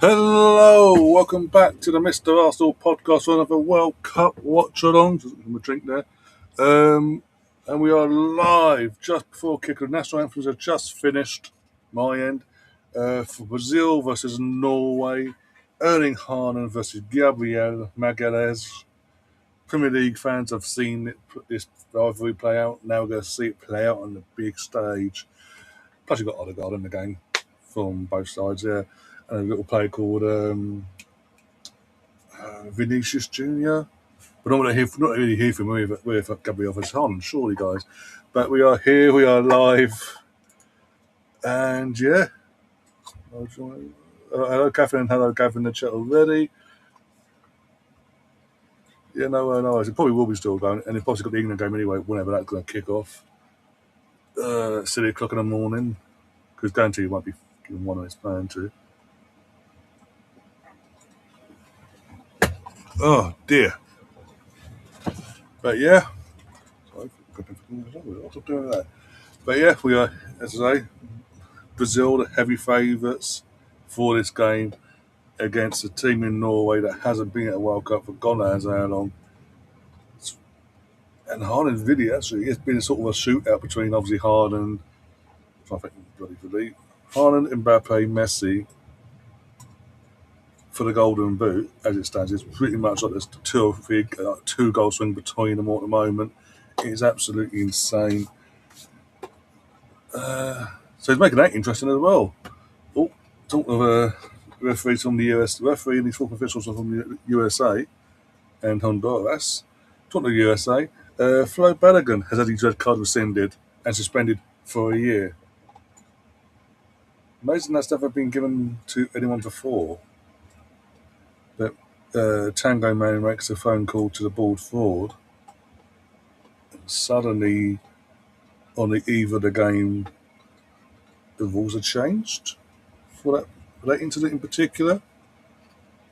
Hello, welcome back to the Mr. Arsenal podcast for another World Cup Watchalong. Just from a drink there. And we are live just before kick. The national anthems have just finished, my end, for Brazil versus Norway. Erling Haaland versus Gabriel Magalhaes. Premier League fans have seen this rivalry play out. Now we're going to see it play out on the big stage. Plus, you've got Odegaard in the game from both sides there. And a little player called Vinicius Junior. But not really here from with Gabriel Haaland, surely, guys. But we are here, we are live, and yeah. Hello, Catherine. Hello, Gavin in the chat already. Yeah, no, it probably will be still going, and they've probably got the England game anyway. Whenever that's going to kick off, 6 o'clock in the morning, because guarantee you won't be given one on its plan to. Oh dear. But yeah. Sorry, what's doing that? But yeah, we are, as I say, Brazil, the heavy favourites for this game against a team in Norway that hasn't been at a World Cup for God knows how long. And Haaland's video actually, it's been sort of a shootout between obviously Haaland, Haaland, Mbappe, Messi for the Golden Boot. As it stands, it's pretty much like there's two goal swing between them at the moment. It is absolutely insane. So he's making that interesting as well. Oh, talking of referees from the US, referee and these football officials from the USA and Honduras. Talking of the USA, Flo Balogun has had his red card rescinded and suspended for a year. Amazing that's never been given to anyone before. But Tango Man makes a phone call to the board forward. And suddenly, on the eve of the game, the rules are changed for that incident in particular.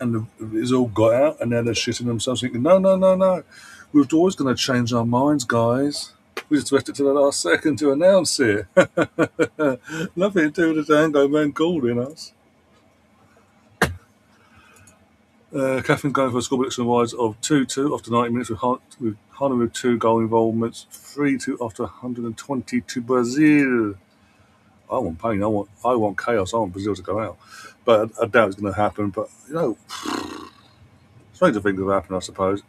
And it's all got out, and now they're shitting themselves, thinking, no. We were always going to change our minds, guys. We just waited to the last second to announce it. Nothing to do with the Tango Man calling us. Catherine going for a score prediction wise of 2-2 after 90 minutes with Haaland with 2 goal involvements, 3-2 after 120 to Brazil. I want pain. I want chaos. I want Brazil to go out. But I doubt it's going to happen. But, strange things have happened, I suppose.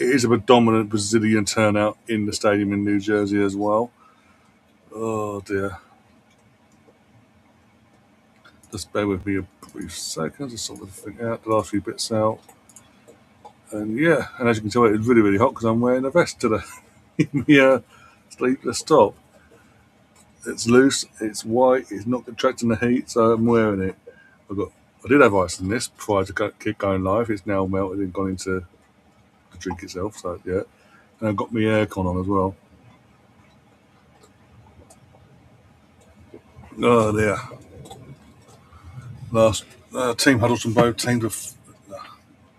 It is a predominant Brazilian turnout in the stadium in New Jersey as well. Oh, dear. Just bear with me a brief second to sort everything out, the last few bits out. And yeah, and as you can tell, it's really, really hot because I'm wearing a vest today. Sleeveless top. It's loose, it's white, it's not contracting the heat, so I'm wearing it. I did have ice in this prior to keep going live. It's now melted and gone into the drink itself, so yeah. And I've got my aircon on as well. Oh dear. Last team huddles from both teams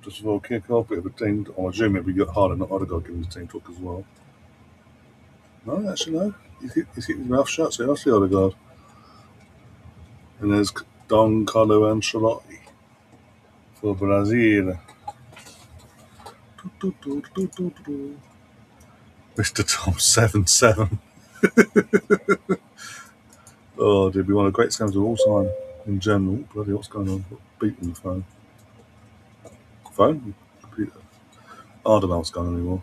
just before kick off. Bit of a team. I assume it'll be harder, not Odegaard giving the team talk as well. No, actually no. He's keeping his mouth shut, so I see Odegaard. And there's Don Carlo Ancelotti for Brazil. Mr. Tom 7-7. Oh, it'd be one of the great scams of all time in general. Bloody, what's going on? Beeping the phone. Phone? Computer. I don't know what's going on anymore.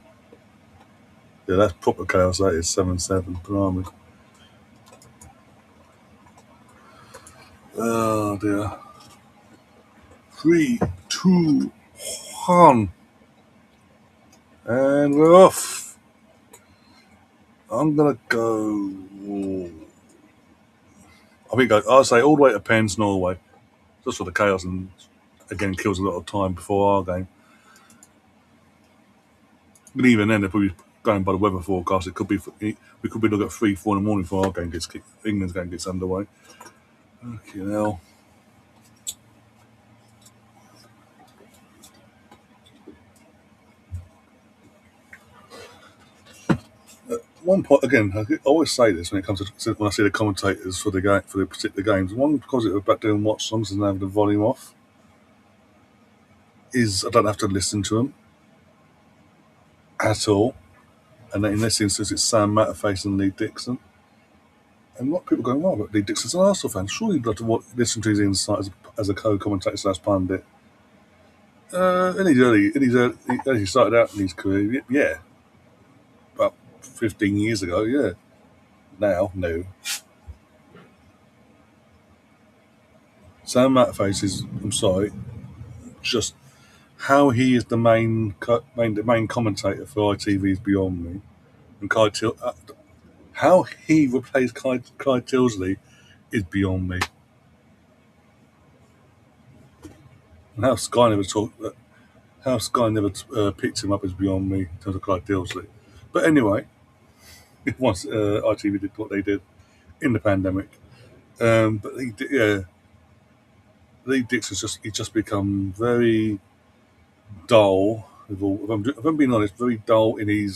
Yeah, that's proper chaos. That is 7-7. Blimey. Oh dear. 3, 2, 1. And we're off. I'm going to go. I think I'll say all the way to Pens, Norway. Just for the chaos and, again, kills a lot of time before our game. But even then, they're probably going by the weather forecast. We could be looking at 3, 4 in the morning before our game England's game gets underway. Okay, now. One point again, I always say this when I see the commentators for the particular games. One, because it was back doing watch songs and having the volume off. is I don't have to listen to them at all. And in this instance, it's Sam Matterface and Lee Dixon. And what people are going, well, but Lee Dixon's an Arsenal fan. Surely you'd have to listen to his insight as a co-commentator slash pundit. As he started out in his career, yeah, about 15 years ago, yeah. Now, no. Sam Matterface is, I'm sorry, just how he is the main commentator for ITV is beyond me. And how he replaced Kai Tilsley is beyond me. And how Sky never picked him up is beyond me in terms of Kai Tilsley. But anyway, once ITV did what they did in the pandemic, but Lee Dixon's he's just become very dull. If I'm being honest, very dull in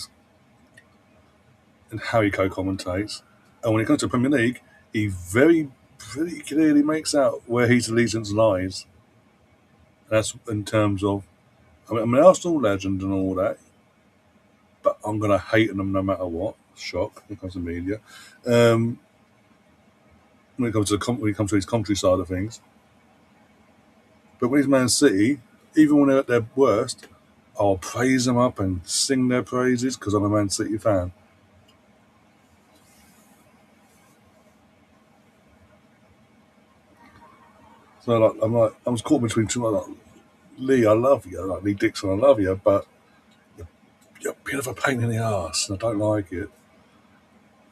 how he co-commentates. And when it comes to Premier League, he very clearly makes out where his allegiance lies. That's in terms of, I'm an Arsenal legend and all that, but I'm going to hate them no matter what. Shock when it comes to media. Um, when it comes to his commentary side of things, but when he's Man City, even when they're at their worst, I'll praise them up and sing their praises because I'm a Man City fan. So I was caught between two. Lee, I love you. Like Lee Dixon, I love you, but you're a bit of a pain in the ass, and I don't like it.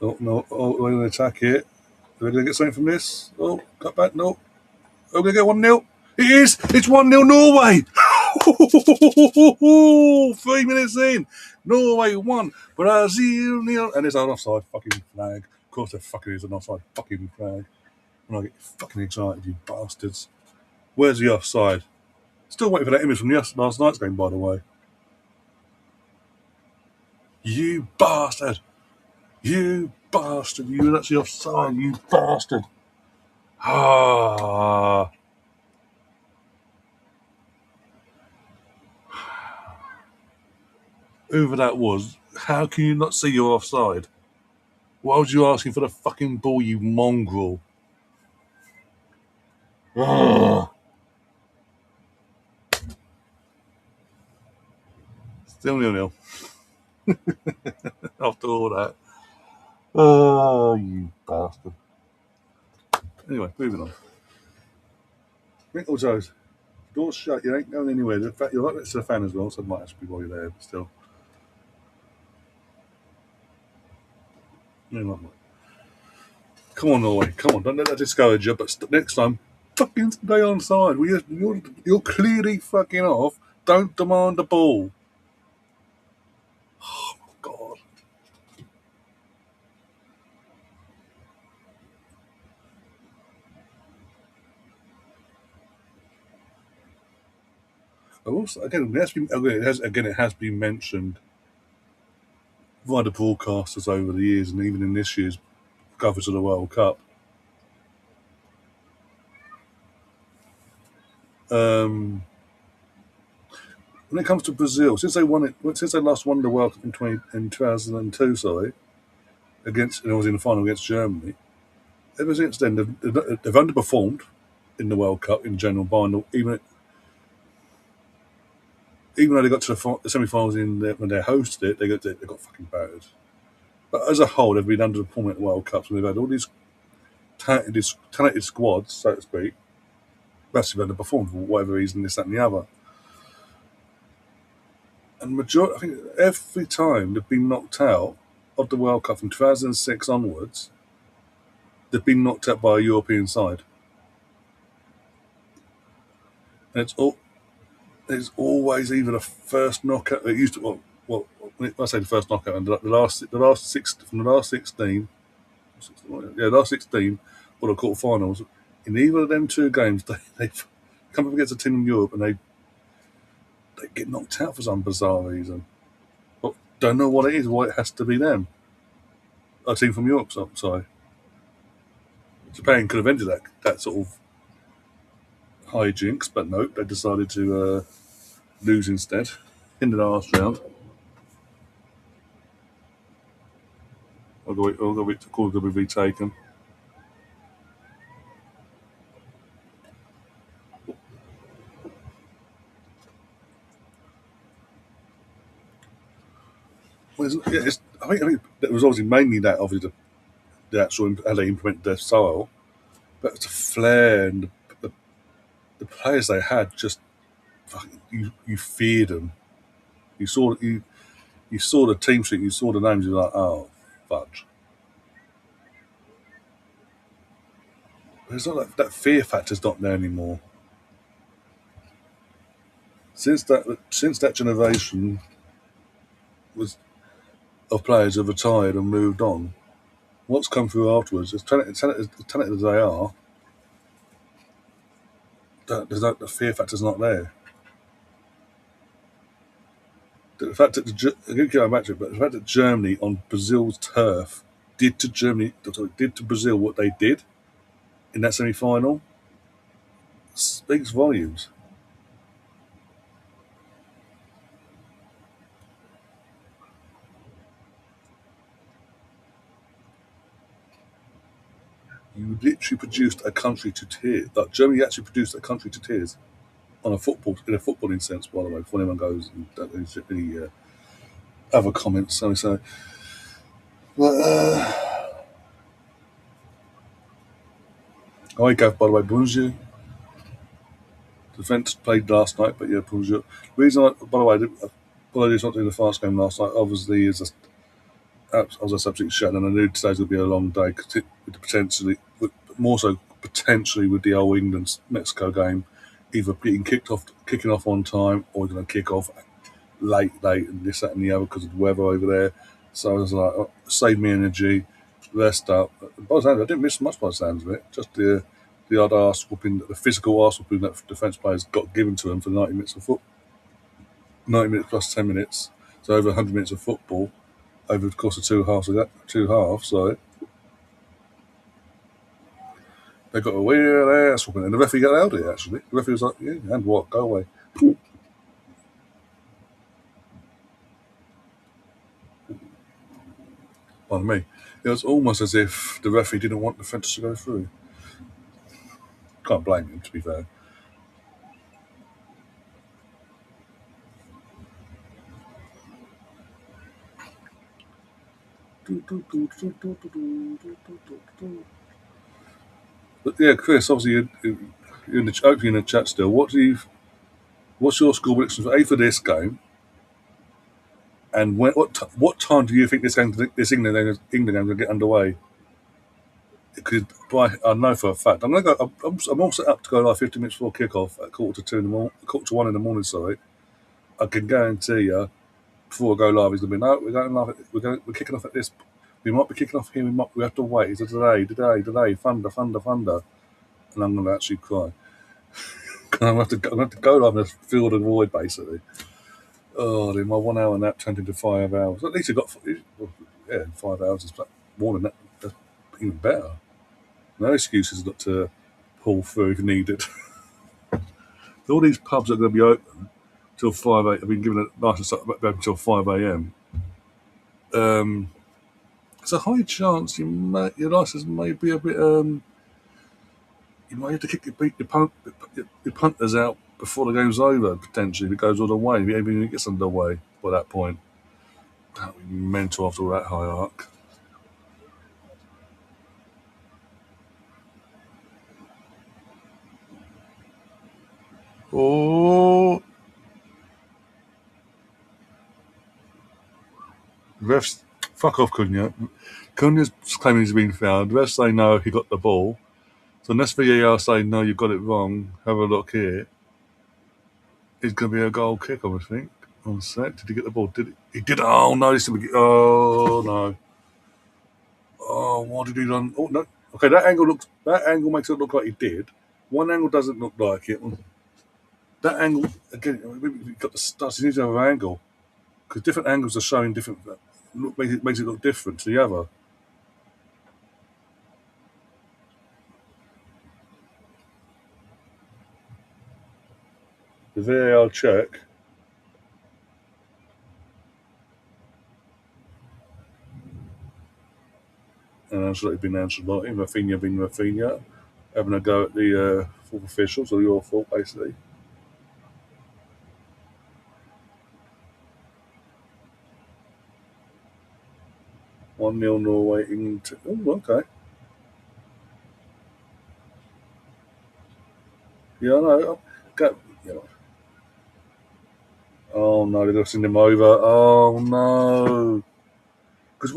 Oh, no, we're going to attack it. Are we going to get something from this? Oh, cut back, no. Are we going to get 1-0? It is! It's 1-0 Norway! 3 minutes in. Norway 1, Brazil 0. And it's an offside fucking flag. Of course there fucking is an offside fucking flag. And I get fucking excited, you bastards. Where's the offside? Still waiting for that image from last night's game, by the way. You bastard! You bastard! You were actually offside, you bastard! Ah. Whoever that was, how can you not see you're offside? Why was you asking for the fucking ball, you mongrel? Ah. Still 0-0. After all that. Oh, you bastard. Anyway, moving on. Wrinkle toes. Door's shut, you ain't going anywhere. In fact, you're right next to the fan as well, so it might actually be while you're there, but still. No, not much. Come on, Norway. Come on, don't let that discourage you, but next time, fucking stay on side. You're clearly fucking off. Don't demand the ball. Oh, my God. Also, again, it has been mentioned by the broadcasters over the years, and even in this year's coverage of the World Cup. When it comes to Brazil, since they last won the World Cup in 2002, sorry, it was in the final against Germany. Ever since then, they've underperformed in the World Cup in general. Even though they got to the semi-finals when they hosted it, they got fucking battered. But as a whole, they've been underperforming at the World Cups, and they've had all these talented squads, so to speak, massively underperformed for whatever reason, this, that, and the other. And I think every time they've been knocked out of the World Cup from 2006 onwards, they've been knocked out by a European side. And it's always either the first knockout. It used to when I say the first knockout, and the last 16, last 16 or the quarterfinals. In either of them two games, they've come up against a team in Europe and they get knocked out for some bizarre reason. But don't know what it is. Why it has to be them. A team from Europe. Sorry, Japan could have ended that sort of hijinks, but no, they decided to lose instead in the last round. I'll go wait to call to be taken. Well, I think it was obviously mainly that, obviously, the actual how they implemented their style, but the flair and the players they had just you feared them. You saw the team sheet, you saw the names, you're like, oh, fudge. But it's not like that fear factor's not there anymore. Since that generation was of players have retired and moved on, what's come through afterwards, as talented as they are, the fear factor's not there. The fact that I keep going back to it, but the fact that Germany on Brazil's turf did to Brazil what they did in that semi-final speaks volumes. You literally produced a country to tears. Like Germany actually produced a country to tears on in a footballing sense. By the way, before anyone goes and there's any other comments, so. But I gave, by the way, Bonjour. Defence played last night, but yeah, Bonjour. By the way, apologies not doing the fast game last night. Obviously, is I was absolutely shattered, and I knew today's going to be a long day because with the more so potentially with the old England Mexico game, either kicking off on time, or going to kick off late, and this, that, and the other because of the weather over there. So I was like, oh, save me energy, rest up. By the sounds of it, I didn't miss much by the sounds of it. Just the odd arse whooping, the physical arse whooping that defence players got given to them for 90 minutes plus 10 minutes, so over 100 minutes of football over the course of two halves. So they got a weird ass whooping, and the referee got out of it. Actually, the referee was like, "Yeah, and what? Go away." Pardon me. It was almost as if the referee didn't want the fence to go through. Can't blame him, to be fair. But yeah, Chris, obviously you're hopefully in the chat still. What's your score prediction for A for this game? And what time do you think this England game will get underway? Because I know for a fact I'm going to go. I'm all set up to go like 15 minutes before kickoff at quarter to one in the morning. Sorry, I can guarantee you before I go live, he's going to be no. We're going live. We're kicking off at this. We might be kicking off here. We have to wait. It's a delay. Thunder, and I'm going to actually cry. I'm going to have to go live in a field of void basically. Oh, then my 1 hour nap turned into 5 hours. At least I got, yeah, 5 hours is more than that. That's even better. No excuses not to pull through if needed. All these pubs are going to be open till 5 a.m. I've been given a license to open until 5 a.m. Um, it's a high chance your license may be a bit. You might have to kick your punters out before the game's over, potentially, if it goes all the way. If it even gets underway by that point. That would be mental after all that high arc. Oh, refs, fuck off, Cunha. Cunha's claiming he's been fouled. Refs say no, he got the ball. So unless VAR say no, you got it wrong, have a look here. It's going to be a goal kick, I think. One sec. Did he get the ball? Did he? He did. Oh no! Oh no! Oh, what did he done? Oh no! Okay, That angle makes it look like he did. One angle doesn't look like it. That angle again. We've got the studs. He needs to have an angle because different angles are showing different. Makes it look different to the other. The VAR check. Ancelotti being Ancelotti, Rafinha being Rafinha, having a go at the fourth officials, or your fault, basically. One nil Norway into. Oh, okay. Yeah, I know. Go, you know. Oh no, they're going to send him over. Oh no. Because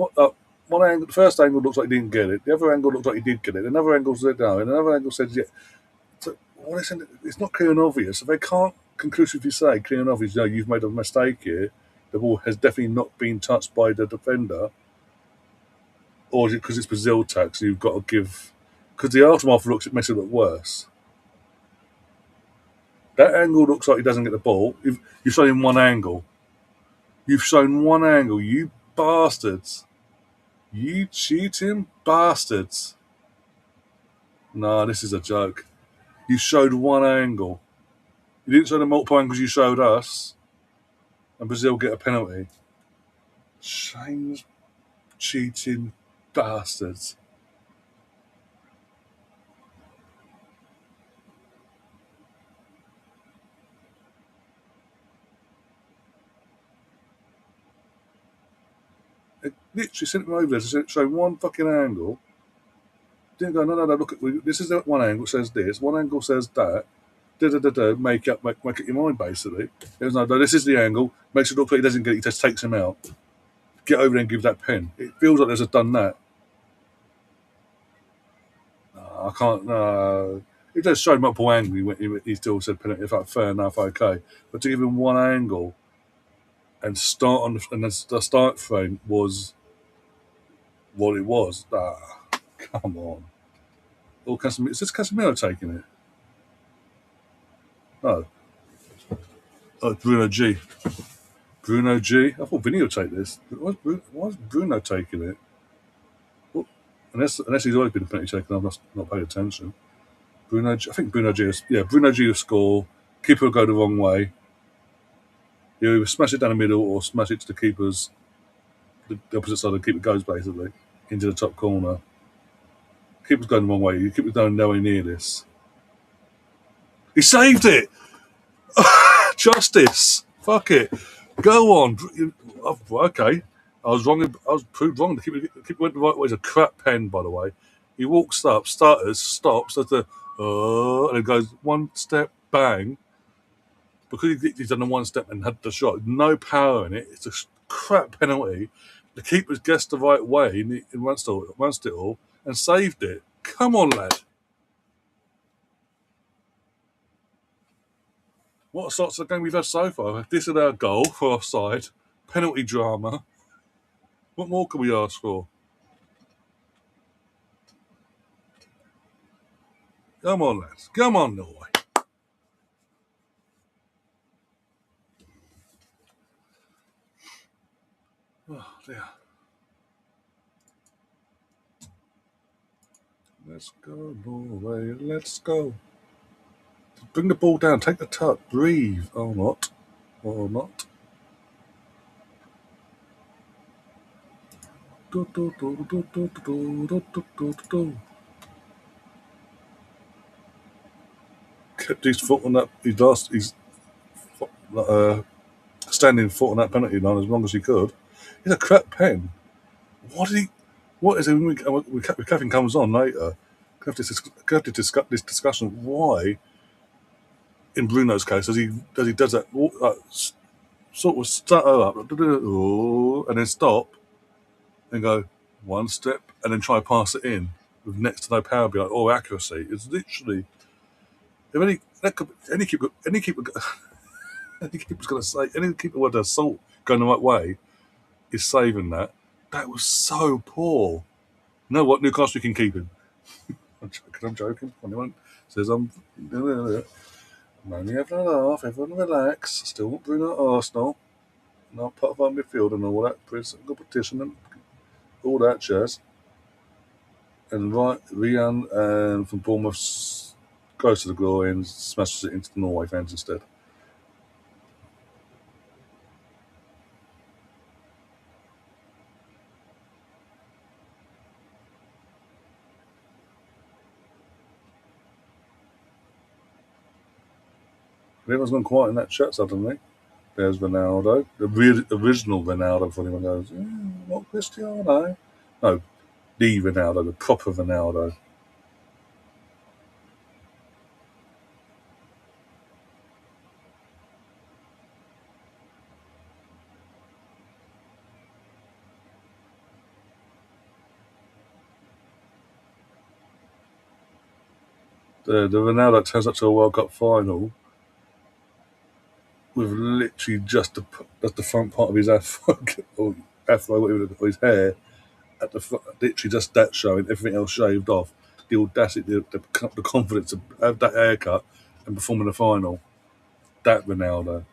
one angle, the first angle looks like he didn't get it. The other angle looks like he did get it. Another angle said no. And another angle says yeah. So what is it? It's not clear and obvious. So they can't conclusively say clear and obvious. No, you've made a mistake here. The ball has definitely not been touched by the defender, or is it because it's Brazil tax? So you've got to give because the aftermath makes it look worse. That angle looks like he doesn't get the ball. You've shown him one angle. You've shown one angle. You bastards. You cheating bastards. Nah, this is a joke. You showed one angle. You didn't show the multiple angles you showed us, and Brazil get a penalty. Shane's cheating bastards. It literally sent him over there to show one fucking angle. Didn't go, no, look, this is the one angle says this, one angle says that. Make it your mind, basically. It was no, this is the angle. Makes it look like he doesn't get it, he just takes him out. Get over there and give that pen. It feels like there's just done that. I can't. He just showed multiple angles. He still said penalty. In fact, fair enough, okay. But to give him one angle and start on the start frame was what it was. Come on. Or Casemiro, is this Casemiro taking it? No. Oh, Bruno G. Bruno G. I thought Vinny would take this. Why is Bruno taking it? Well, unless he's always been a penalty taker, I've not paid attention. Bruno G. I think Bruno G. Bruno G. will score. Keeper will go the wrong way. He'll either smash it down the middle or smash it to the keeper's the opposite side of the keeper goes basically into the top corner. Keeper's going the wrong way. The keeper's going nowhere near this. He saved it. Justice. Fuck it. Go on. Okay. I was wrong. I was proved wrong. The keeper went the right way. It's a crap pen, by the way. He walks up, stutters, stops, does the and it goes one step, bang. Because he's done the one step and had the shot, no power in it. It's a crap penalty. The keeper's guessed the right way and runs it all and saved it. Come on, lad. What sorts of game we've had so far? This is our goal for offside. Penalty drama. What more can we ask for? Come on, lads. Come on, Norway. Oh, dear. Let's go, Norway. Let's go. Bring the ball down. Take the touch. Breathe. Or not. Or not. Do, do, do, do, do, do, do, do, do, do. Kept his foot on that. He's standing foot on that penalty line as long as he could. He's a crap pen. What did he? What is it? When Kevin comes on later, we have to discuss this discussion. Why, in Bruno's case, does that sort of stutter up and then stop and go one step and then try to pass it in with next to no power behind or accuracy? It's literally if any keeper any keeper's going to say any keeper with a salt going the right way is saving that. That was so poor. You know what? Newcastle can keep him. I'm joking. Anyone says I'm only having a laugh, everyone relax. Still not Bruno at Arsenal. Not part of our midfield and all that competition and all that jazz. And Rian and from Bournemouth goes to the glory and smashes it into the Norway fans instead. Everyone's gone quiet in that chat suddenly. There's Ronaldo, the original Ronaldo. Before anyone goes, not Cristiano. No, the Ronaldo, the proper Ronaldo. The Ronaldo that turns up to a World Cup final with literally just the front part of his afro, or afro, whatever, or his hair at the front, literally just that showing, everything else shaved off. The audacity, the confidence to have that haircut and perform in the final. That Ronaldo.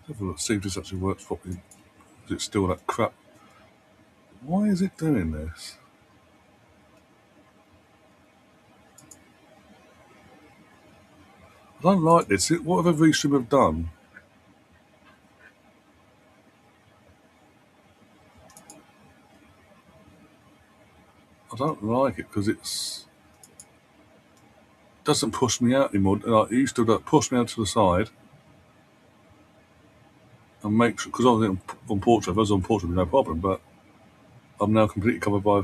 Have a look, see if this actually works properly. Is it still that crap? Why is it doing this? I don't like this. What have Restream have done? I don't like it because it doesn't push me out anymore. Like, it used to push me out to the side and make sure, because I was on Portrait, if I was on Portrait, no problem, but I'm now completely covered by.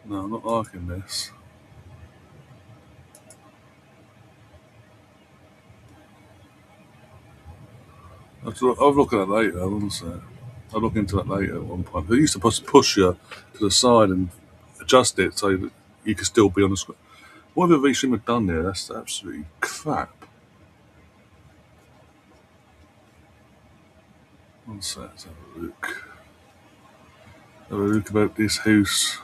No, I'm not liking this. I'll look at that later, honestly. I'll look into that later at one point. They used to push you to the side and adjust it so that you could still be on the screen. Whatever Restream have done there, that's absolutely crap. One sec, let's have a look. Have a look about this house.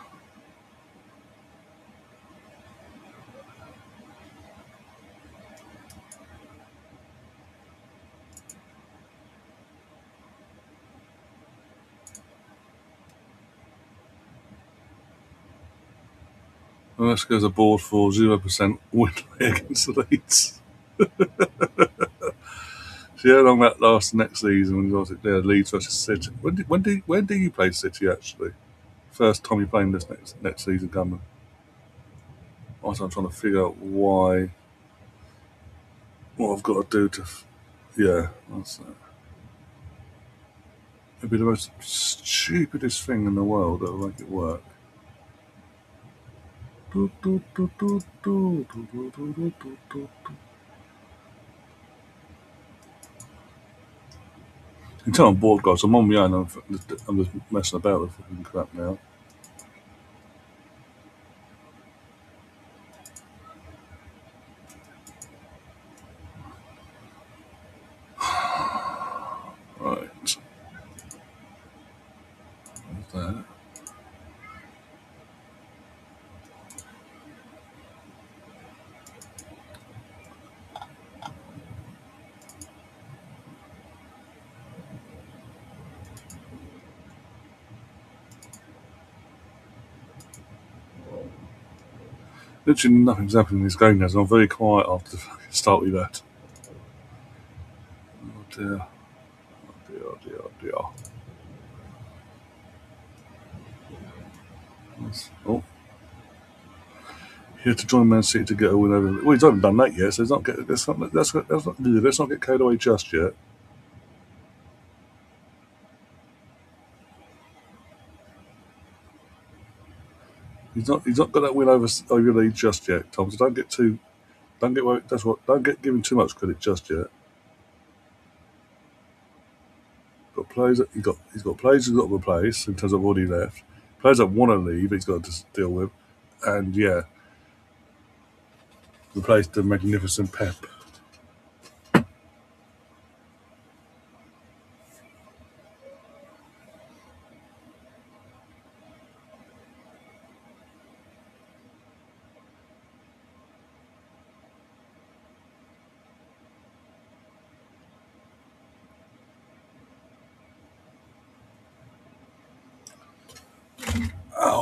And this goes aboard for 0% win rate against the Leeds. See how long that lasts next season when you've got there, Leeds versus City. When do you play City actually? First time you're playing this next season coming. Also, I'm trying to figure out what I've got to do to. Yeah, that's it. It'd be the most stupidest thing in the world that'll make it work. You can tell I'm bored, guys. I'm on my own. I'm just messing about with fucking crap now. Right. What's that? Literally nothing's happening in this game, guys. I'm very quiet after the fucking start with that. Oh dear. Oh dear, oh dear, oh dear. Oh. Here to join Man City to get a win over. Well, he's not done that yet, so let's not get carried away just yet. He's not got that win over Leeds just yet, Tom. So don't get worried. That's what. Don't get given too much credit just yet. Got players that he's got players he's got to replace in terms of what he left. Players that want to leave, he's got to deal with, and yeah, replace the magnificent Pep.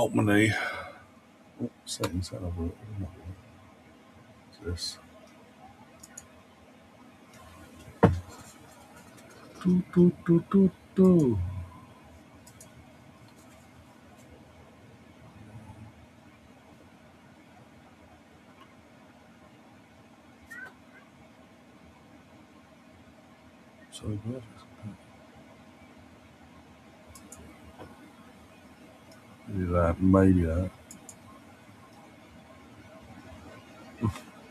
Oh, my knee. Oh, settings. What's this? Do. So good. Maybe that. Maybe that.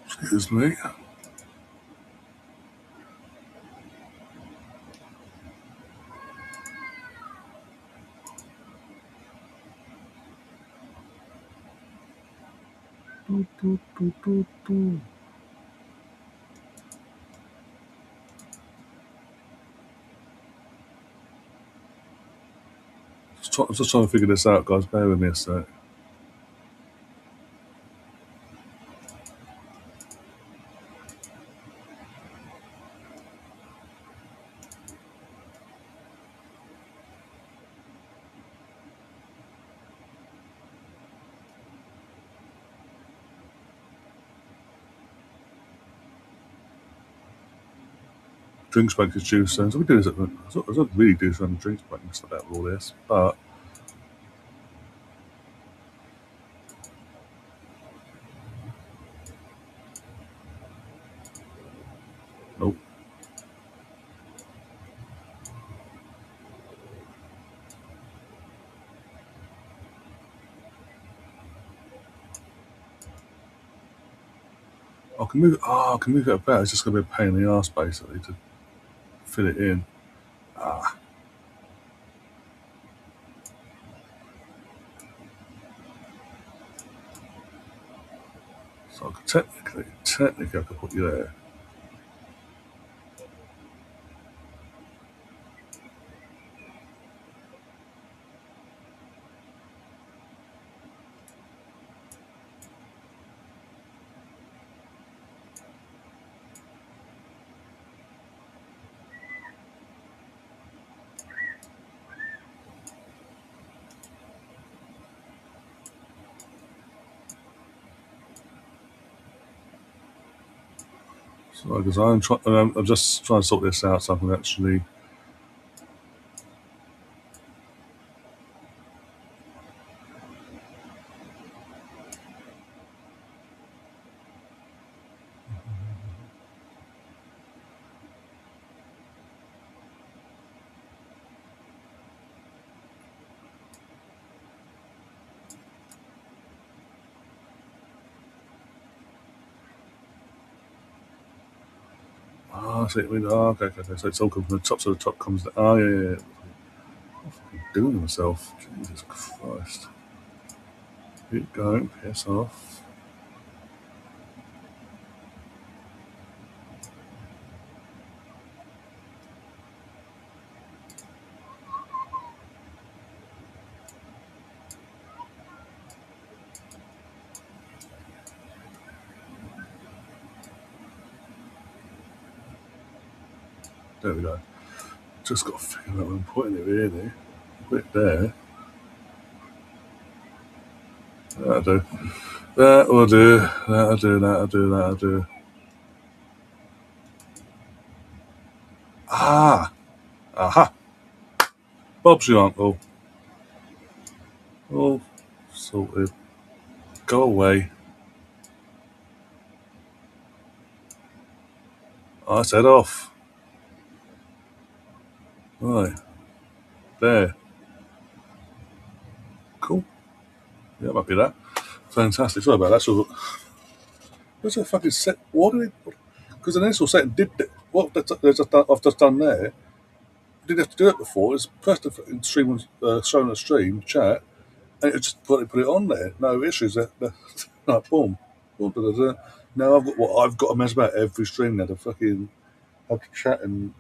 Excuse me. Do. Just trying to figure this out, guys. Bear with me a sec. Drinks break is due soon. So we do this at I don't really do this on drinks break and stuff out with all this, but nope. I can move. I can move it about. It's just going to be a pain in the ass basically to fit it in. So technically, I could put you there. So because I'm just trying to sort this out so I can actually. See what I mean? Okay. So it's all come from the top. So the top comes. Yeah. I'm fucking doing myself. Jesus Christ. Keep going. Piss off. There we go. Just got to figure out where I'm putting it really. Put it there. That'll do. That'll do. Aha! Bob's your uncle. All sorted. Go away. I said off. Right. There. Cool. Yeah, I'm happy with that. Fantastic. Sorry about that. So, what's a fucking set? What did it? Because the initial setting did what I've just done there. I didn't have to do it before. It's pressed the fucking stream was showing a stream chat, and it just put it on there. No issues. Like, boom. Boom, da, da, da. Now I've got to mess about every stream now to fucking have to chat and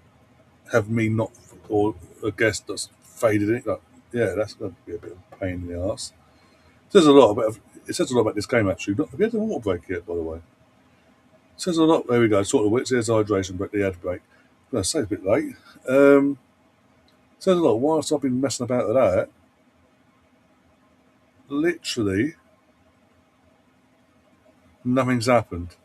have me not or a guest that's faded it. Like, yeah, that's going to be a bit of a pain in the ass. It says a lot about this game actually. Have you had the water break yet, by the way? It says a lot. There we go. Sort of which there's hydration break, the ad break. I'm going to say it's a bit late. Says a lot. Whilst I've been messing about with that, literally nothing's happened.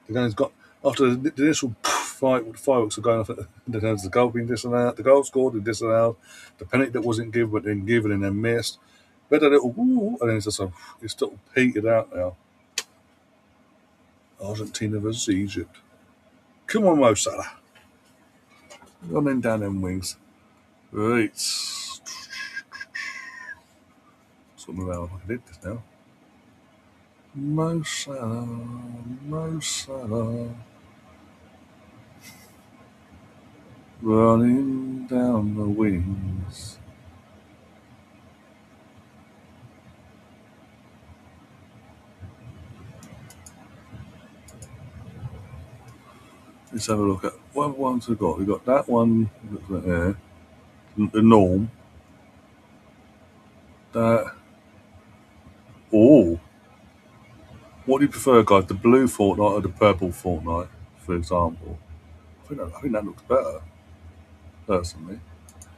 The game's got after the initial fireworks are going off in terms of the goal being disallowed, the goal scored and disallowed, the penalty that wasn't given but then given and then missed. But a little woo, and then it's sort of petered out now. Argentina versus Egypt. Come on, Mo Salah. Running down them wings. Right. Something around I can hit this now. Mo Salah, Mo Salah. Running down the wings. Let's have a look at what ones we've got. We've got that one there, the norm. That. Oh, what do you prefer, guys? The blue fortnight or the purple fortnight, for example? I think that looks better, personally.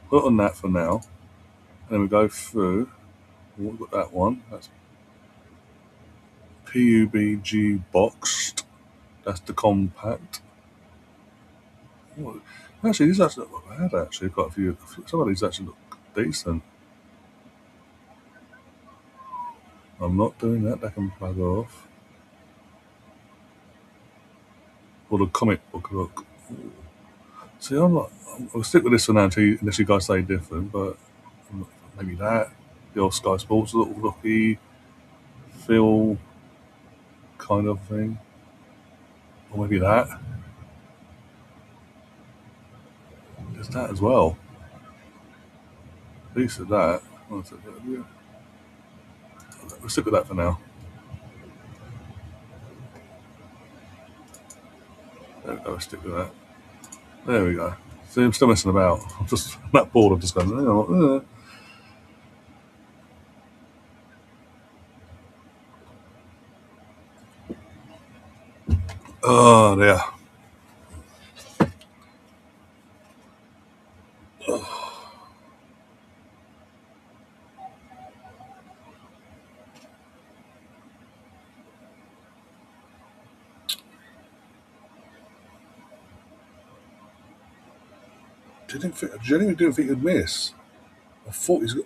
Put on that for now. And then we go through. We've got that one. That's PUBG boxed. That's the compact. Oh, actually, these actually look bad, actually. Quite a few. Some of these actually look decent. I'm not doing that. That can plug off. Or the comic book look. See, I'm not. I'll stick with this for now unless you guys say different, but maybe that. The old Sky Sports little looky feel kind of thing. Or maybe that. There's that as well. At least of that. We'll stick with that for now. There we go, stick with that. There we go. See, I'm still messing about. I'm just that bored. I'm just going, Oh, dear. Genuinely didn't think he'd miss. I thought he's got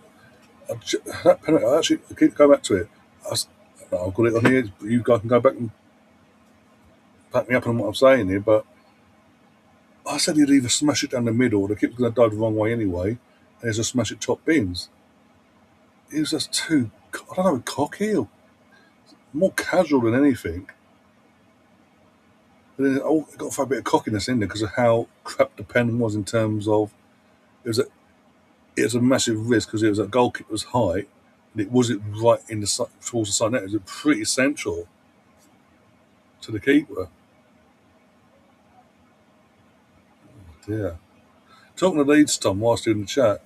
that penalty. I actually keep going back to it. I've got it on here. You guys can go back and back me up on what I'm saying here, but I said he'd either smash it down the middle or the keeper's going to dive the wrong way anyway, and he's just smash it top bins. He was just too, I don't know, cocky or more casual than anything. But then it got a bit of cockiness in there because of how crap the pen was in terms of it was a massive risk because it was at goalkeeper's height and it wasn't right in the towards the side net. It was pretty central to the keeper. Yeah. Talking of Leeds, Tom, whilst you're in the chat,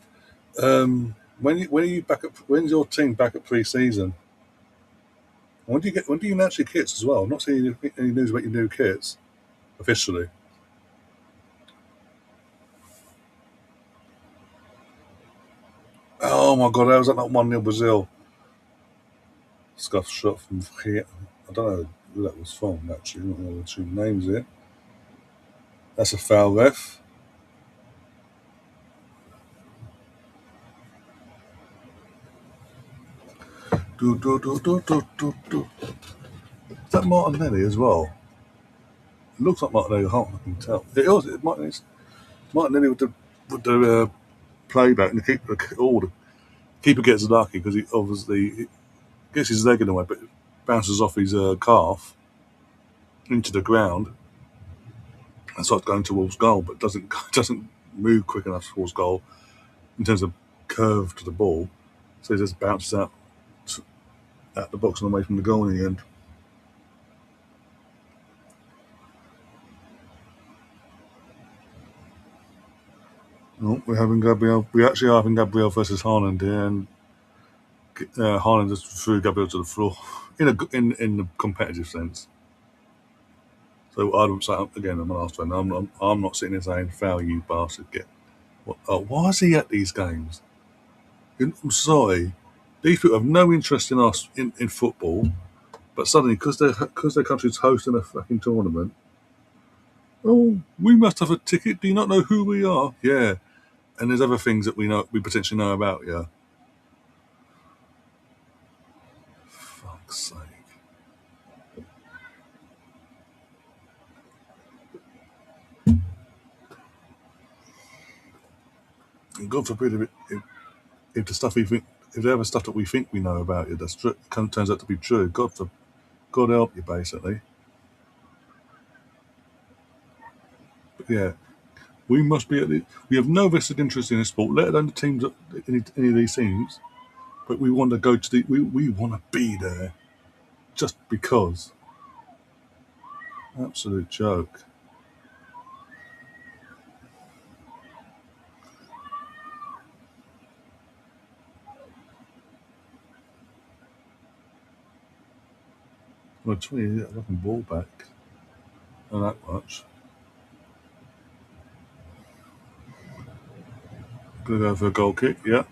when are you back at? When's your team back at pre-season? When do you announce your kits as well? I'm not seeing any news about your new kits officially. Oh my god, that was that 1-0 Brazil. Scuff shot from here. I don't know who that was from actually. I don't know the two names here. That's a foul, ref. Is that Martinelli as well? It looks like Martinelli. I can tell. Martinelli with the playback, and the keeper gets lucky because he obviously gets his leg in the way, but it bounces off his calf into the ground and starts going towards goal, but doesn't move quick enough towards goal in terms of curve to the ball, so he just bounces out the box and away from the goal in the end. Oh, we're having Gabriel. We actually are having Gabriel versus Haaland here, and Haaland just threw Gabriel to the floor in the competitive sense. So I don't say again. I'm the last one. I'm not sitting there saying foul you bastard. Why is he at these games? I'm sorry, these people have no interest in us in football, but suddenly because their country's hosting a fucking tournament, oh, we must have a ticket. Do you not know who we are? Yeah, and there's other things that we potentially know about. Yeah, fuck's sake. And God forbid if the stuff we think, if the other stuff that we think we know about it, turns out to be true. God help you, basically. But yeah, we must be. We have no vested interest in this sport, let alone the teams, any of these teams. But we want to go to we want to be there just because. Absolute joke. Well, 20 fucking ball back. Not that much. Gonna go for a goal kick. Yeah.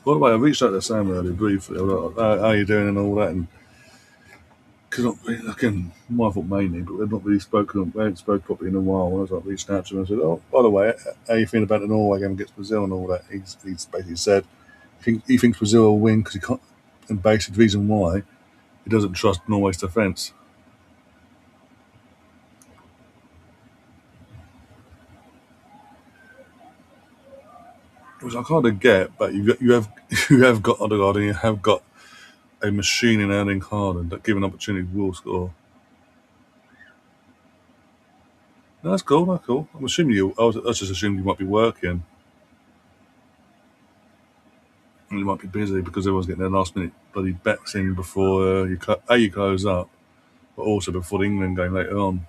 By the way, I reached out to Sam earlier briefly. I was like, how are you doing and all that, and because again, my fault mainly, but we've not really spoken. We haven't spoken properly in a while. And I was like, reached out to him and said, "Oh, by the way, how you feeling about the Norway game against Brazil and all that?" He's basically said he thinks Brazil will win because he can't. And basically, the reason why he doesn't trust Norway's defence, which I kind of get. But you have you have got Odegaard and you have got a machine in Erling Haaland that, given opportunity, will score. No, that's cool. That's cool. I'm assuming you. I just assumed you might be working. And you might be busy because everyone's getting their last minute bloody bets in before you close up, but also before the England game later on.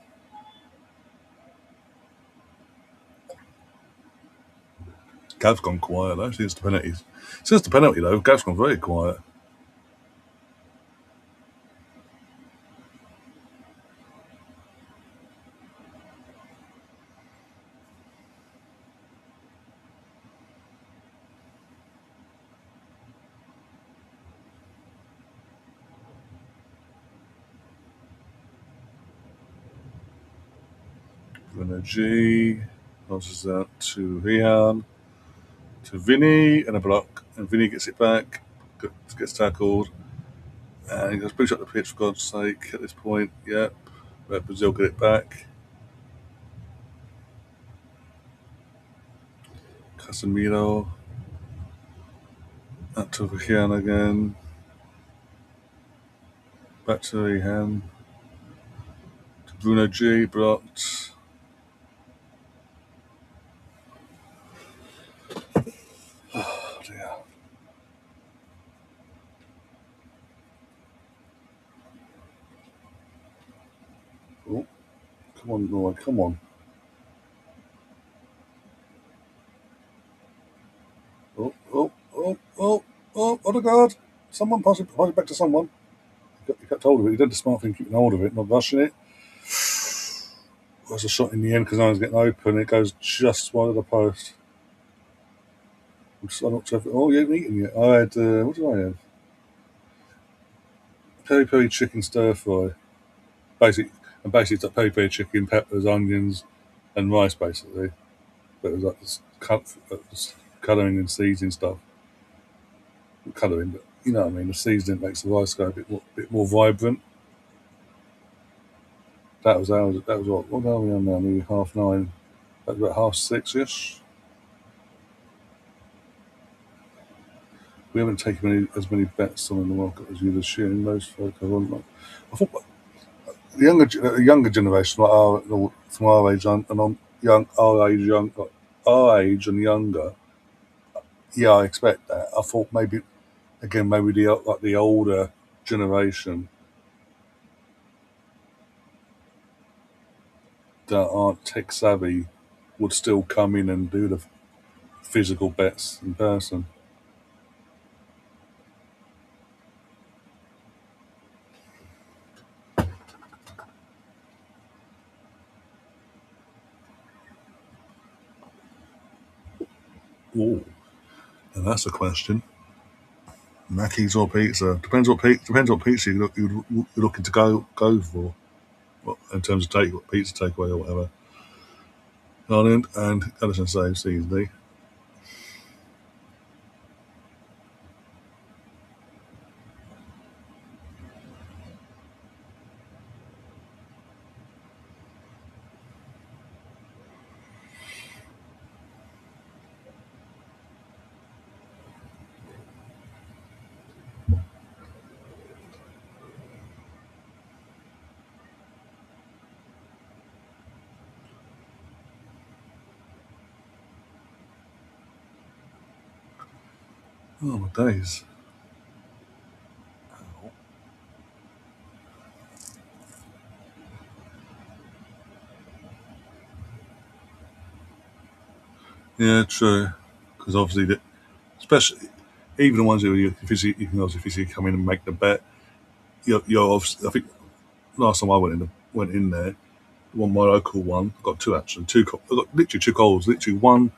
Gav's gone quiet though since the penalties. Since the penalty though, Gav's gone very quiet. Bruno G passes that to Rihan, to Vinny, and a block. And Vinny gets it back, gets tackled, and he goes push up the pitch for God's sake at this point. Yep. Let Brazil get it back. Casemiro. Up to Rihan again. Back to Rihan. To Bruno G. Blocked. Oh dear. Oh, come on, Norway, come on. Oh, the guard. Someone pass it back to someone. He kept hold of it. He did the smart thing, keeping hold of it, not rushing it. Was a shot in the end because no one's getting open. It goes just wide of the post. I'm not sure. Oh, you haven't eaten yet. I had, what did I have? Peri peri chicken stir fry. Basically it's like peri peri chicken, peppers, onions, and rice, basically. But it was like this colouring and seasoning stuff. Not colouring, but you know what I mean. The seasoning makes the rice go a bit more vibrant. That was what are we on now? Maybe 9:30. That was about 6:30ish. We haven't taken as many bets on in the market as you'd assume. Most folk have on. I thought the younger generation, like from our age and on our age and younger. Yeah, I expect that. I thought maybe the older generation that aren't tech savvy would still come in and do the physical bets in person. Oh, and that's a question. Mackey's or pizza? Depends what pizza you're looking to go for. In terms of pizza takeaway or whatever. Haaland and Ellison saves easily. Oh my days. Yeah, true. Because obviously, especially even the ones who you can obviously physically come in and make the bet. You're obviously, I think last time I went in there, my local one, I got two actually, I got literally two goals, literally one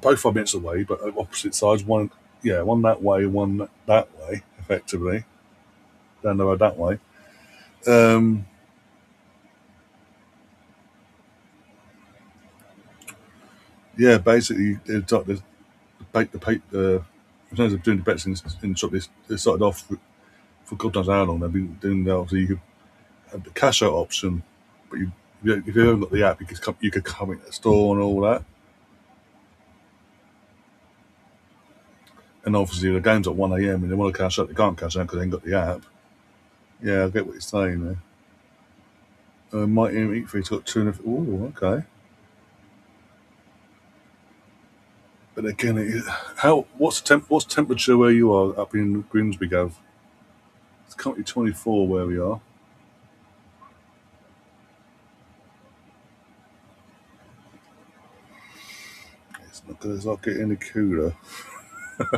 both 5 minutes away, but at opposite sides. One, yeah, one that way, one that way, effectively down the road that way. Um, yeah, basically, it's like in terms of doing the bets in shop, they started off for God knows how long. They've been doing that. Obviously, you could have the cash out option, but if you haven't got the app, you could come in the store and all that. And obviously, the game's at 1 a.m. and they want to cash out, they can't cash out because they ain't got the app. Yeah, I get what you're saying there. Mighty Eat Free got two and a. Oh, okay. But again, what's temperature where you are up in Grimsby, Gav? It's currently 24 where we are. It's not getting any cooler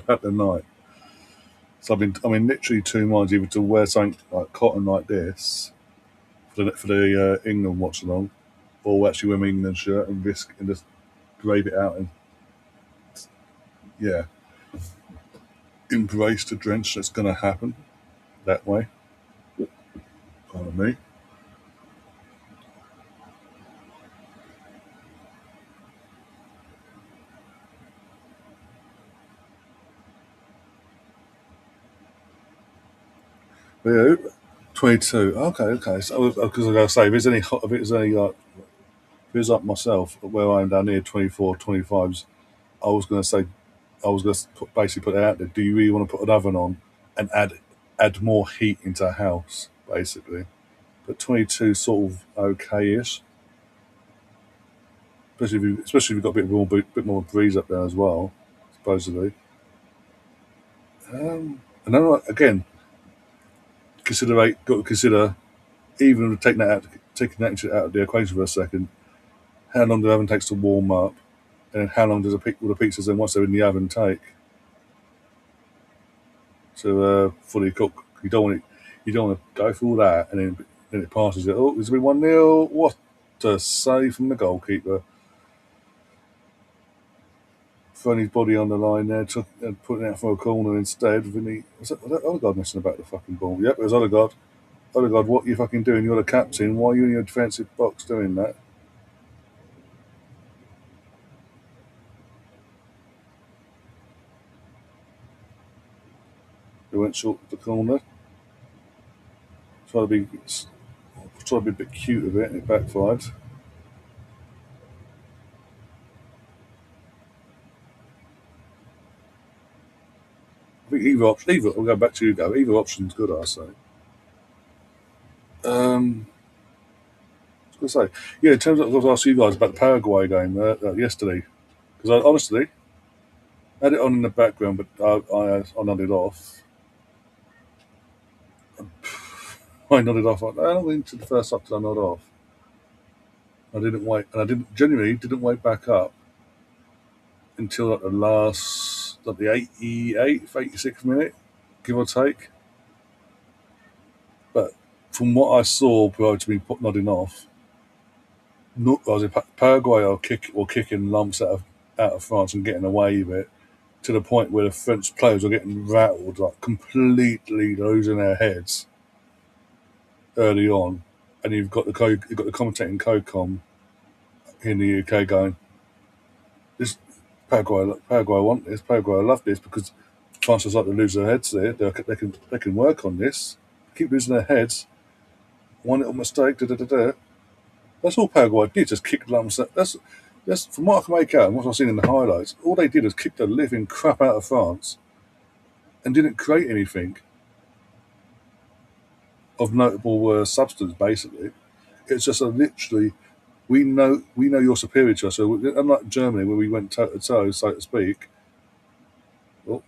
at the night. So I'm in literally two minds either to wear something like cotton like this for the England watch along, or actually wear my England shirt and risk and just brave it out and yeah, embrace the drench that's going to happen that way. Pardon me. But yeah, 22. Okay. So because I was going to say, if it's any like, if it's like myself where I am down here, 24, 25s, I was going to say, I was going to basically put it out there. Do you really want to put an oven on and add more heat into a house, basically? But 22 sort of okay-ish, especially if you've got bit more breeze up there as well, supposedly. And then again, got to consider even taking that out of the equation for a second. How long do the oven takes to warm up, and how long does will the pizzas then once they're in the oven take to fully cook? You don't want to go through all that, and then it passes it. Oh, it's been 1-0. What a save from the goalkeeper! Throwing his body on the line there, and putting it out for a corner instead. Was that Odegaard messing about the fucking ball? Yep, it was Odegaard. Odegaard, what are you fucking doing? You're the captain. Why are you in your defensive box doing that? He went short of the corner. Try to be a bit cute with it, and it backfired. I think we'll go back to you, go. Either option's good, I say. I was going to say, yeah, in terms of, I was asked you guys about the Paraguay game yesterday, because I honestly had it on in the background, but I nodded off. I nodded off. I don't into the first half till I nodded off. I didn't wait, and I didn't genuinely didn't wait back up until like the 88th, 86th minute, give or take. But from what I saw prior to me nodding off, no, I was in Paraguay or kicking lumps out of France and getting away with it, to the point where the French players are getting rattled, like completely losing their heads early on, and you've got the commentating co-com in the UK going, "This Paraguay want this, Paraguay love this because France is like to lose their heads there. They can work on this, keep losing their heads. One little mistake, da da da da." That's all Paraguay did, just kick lumps. That's from what I can make out and what I've seen in the highlights. All they did was kick the living crap out of France and didn't create anything of notable substance. Basically, it's just literally we know you're superior to us. So unlike Germany, where we went toe to toe, so to speak, oh,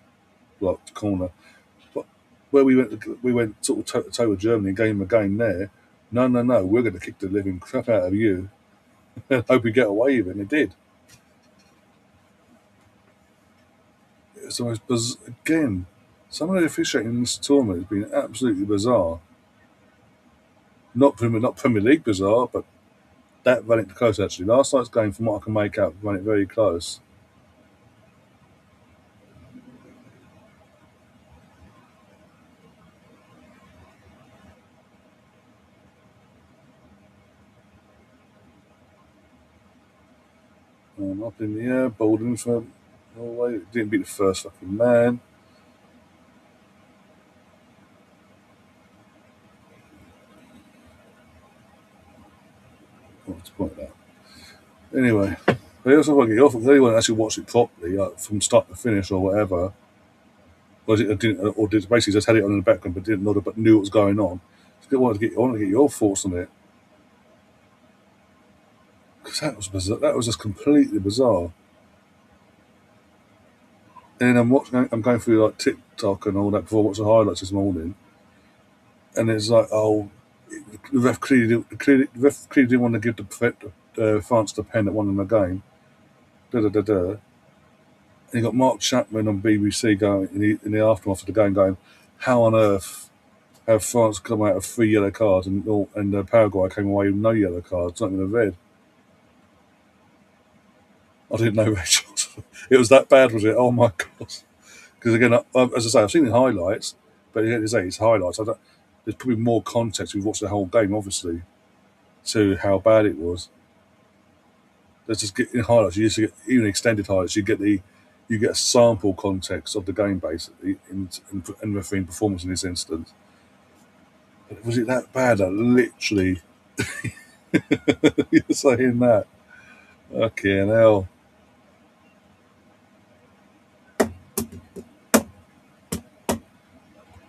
blocked corner, but where we went sort of toe to toe with Germany and gave them a game there. No, no, no, we're going to kick the living crap out of you and hope we get away with it. And it did. It's the most again. Some of the officiating in this tournament has been absolutely bizarre. Not Premier League bizarre, but that ran it close actually. Last night's game, from what I can make out, ran it very close. Up in the air, Bolden for Norway. Didn't beat the first fucking man. What's the point of that? Anyway, they also want to get off. They want to actually watch it properly, like from start to finish or whatever. Or did basically just had it on in the background but didn't know but knew what was going on. So I wanted to get your thoughts on it because that was bizarre. That was just completely bizarre. And I'm going through like TikTok and all that before I watched the highlights this morning, and it's like, oh, the ref clearly didn't want to give France the pen that won them the game. Da da da da. And you got Mark Chapman on BBC going in the aftermath of the game, going, "How on earth have France come out of 3 yellow cards and Paraguay came away with no yellow cards, not even a red?" I didn't know, Rachel. It was that bad, was it? Oh my god! Because again, as I say, I've seen the highlights, but as I say, it's highlights. There's probably more context. We've watched the whole game, obviously, to how bad it was. Let's just get in highlights. You used to get even extended highlights. You get a sample context of the game basically in refereeing performance in this instance. But was it that bad? That literally, you're saying that? Okay, hell.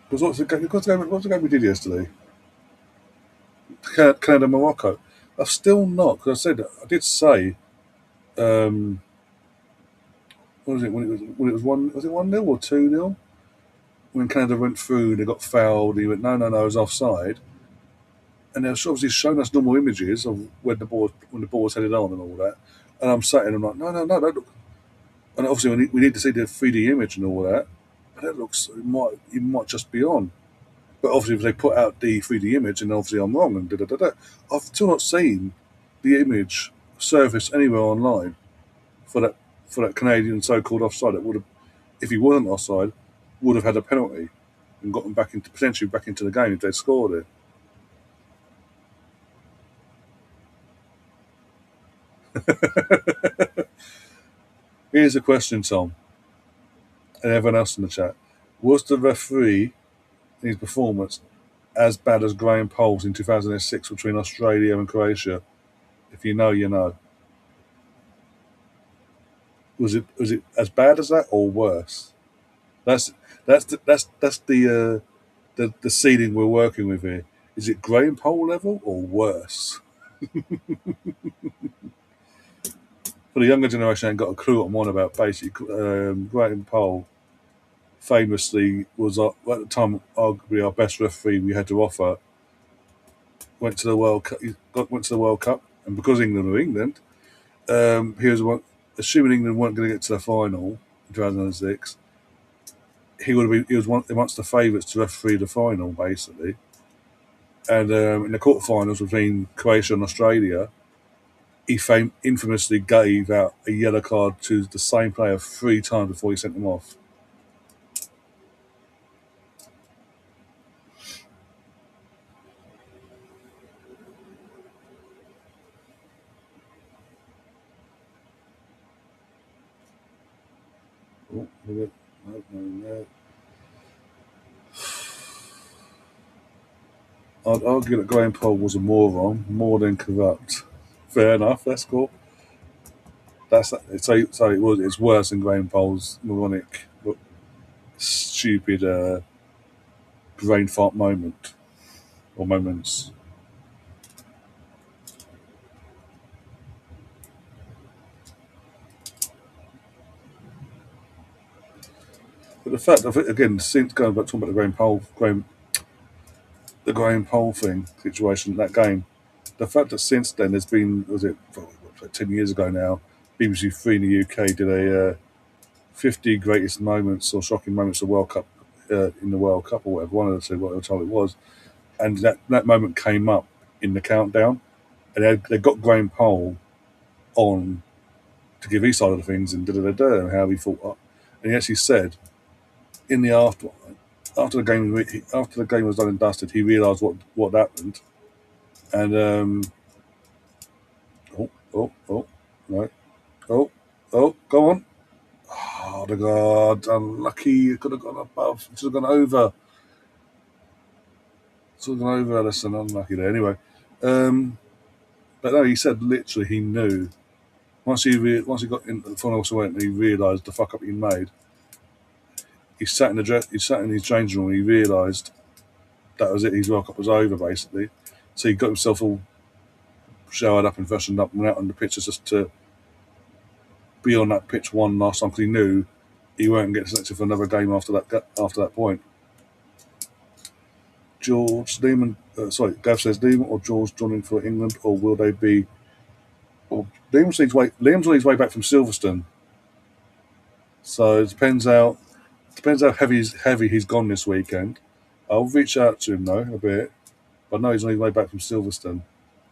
Because what's the game we did yesterday? Canada Morocco. I've still not, because I did say, um, what was it when it was 1-0 or 2-0? When Canada went through, they got fouled. He went, no, no, no, it was offside. And they're obviously showing us normal images of when the ball was headed on and all that. And I'm sat and I'm like, no, no, no, that look. And obviously we need to see the 3D image and all that. But that looks it might just be on. But obviously if they put out the 3D image, and obviously I'm wrong and da da da da. I've still not seen the image surface anywhere online for that Canadian so-called offside that would have, if he wasn't offside, would have had a penalty and gotten potentially back into the game if they'd scored it. Here's a question, Tom, and everyone else in the chat: was the referee in his performance as bad as Graham Poll's in 2006 between Australia and Croatia? If you know, you know. Was it as bad as that or worse? That's the seeding we're working with here. Is it Graham Poll level or worse? For the younger generation, I ain't got a clue what I'm on about. Basically, Graham Poll famously was at the time arguably our best referee we had to offer. Went to the World Cup. Went to the World Cup, and because England were England, he was assuming England weren't going to get to the final in 2006. He was one amongst the favourites to referee the final, basically. And in the quarterfinals between Croatia and Australia, he infamously gave out a yellow card to the same player 3 times before he sent him off. Oh, no, no, no. I'd argue that Graham Poll was a moron, more than corrupt. Fair enough, that's cool. So it was. It's worse than Graham Poll's moronic, stupid brain fart moment or moments. But the fact of it again, since going back talking about the Graham Poll thing situation, that game, the fact that since then there's been, was it 10 years ago now, BBC Three in the UK did a 50 greatest moments or shocking moments of World Cup in the World Cup or whatever, one of the two, whatever time it was, and that moment came up in the countdown, and they got Graham Poll on to give his side of the things and and how he thought up, and he actually said in the after the game was done and dusted, he realised what happened, and oh no oh go on. Oh, the God, unlucky. It could have gone above. It should have gone over. Should have gone over Ellison. Unlucky there. Anyway, um, but no, he said literally he knew. Once he got in the final went and he realised the fuck up he made, he sat in his changing room and he realised that was it, his World Cup was over basically. So he got himself all showered up and freshened up and went out on the pitch just to be on that pitch one last time because he knew he won't get selected for another game after that point. George Lehman, Gav says Lehman or George joining for England, or will they be? Well, Liam's on his way back from Silverstone, so it depends how heavy he's gone this weekend. I'll reach out to him though a bit, but I know he's on his way back from Silverstone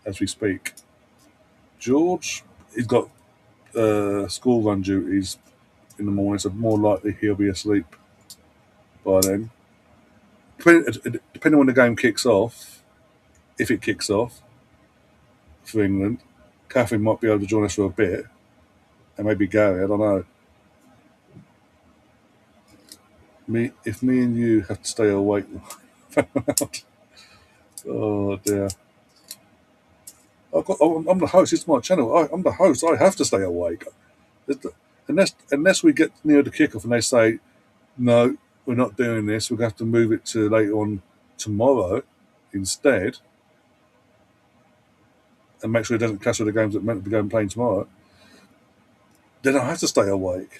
as we speak. George, he's got school run duties in the morning, so more likely he'll be asleep by then. Depending when the game kicks off, if it kicks off for England, Catherine might be able to join us for a bit, and maybe Gary. I don't know. If me and you have to stay awake, oh dear. I'm the host. It's my channel. I'm the host. I have to stay awake. Unless we get near the kickoff and they say no, we're not doing this. We're going to have to move it to later on tomorrow instead, and make sure it doesn't clash with the games that meant to be going playing tomorrow. Then I have to stay awake.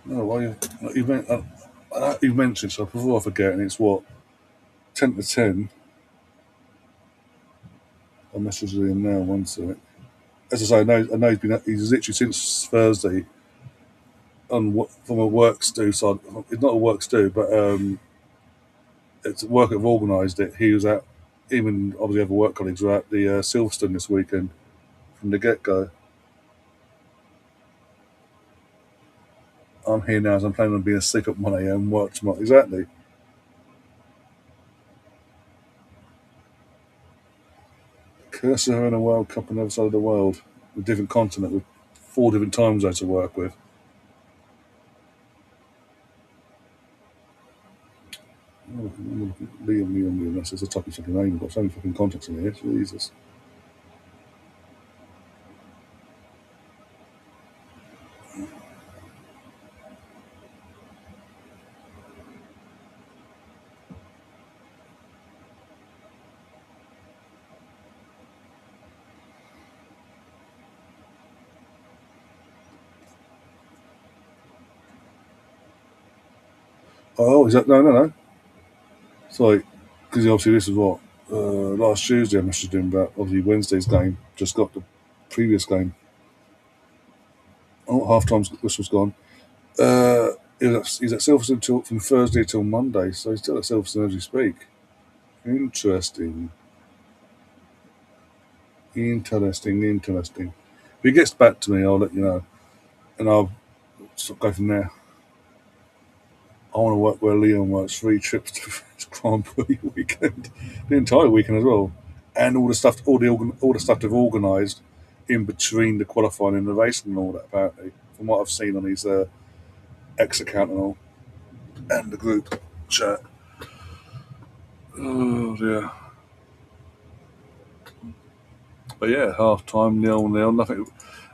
No, why you mentioned so before I forget, and it's what 10 to 10. I'll message him now. One sec. As I say, I know he's literally since Thursday on from a work stew side. It's not a work stew, but it's work that have organised it. He was at, even obviously other work colleagues were at the Silverstone this weekend from the get go. I'm here now as I'm planning on being asleep at 1 a.m. work tomorrow. Exactly. Cursor in a World Cup on the other side of the world, a different continent with 4 different time zones to work with. Oh, Liam. That's just a type of fucking name. I've got so many fucking contacts in here. Jesus. Oh, is that no? Sorry, because obviously this is what last Tuesday I messaged him about obviously Wednesday's game. Just got the previous game. Oh, half time's whistle's gone. He's at Silverstone from Thursday till Monday, so he's still at Silverstone as we speak. Interesting. If he gets back to me, I'll let you know, and I'll sort of go from there. I want to work where Leon works, 3 trips to Grand Prix weekend, the entire weekend as well, and all the stuff, all the stuff they've organised in between the qualifying and the racing and all that. Apparently, from what I've seen on his X account and all, and the group chat. Oh dear. But yeah, half time, 0-0, nothing.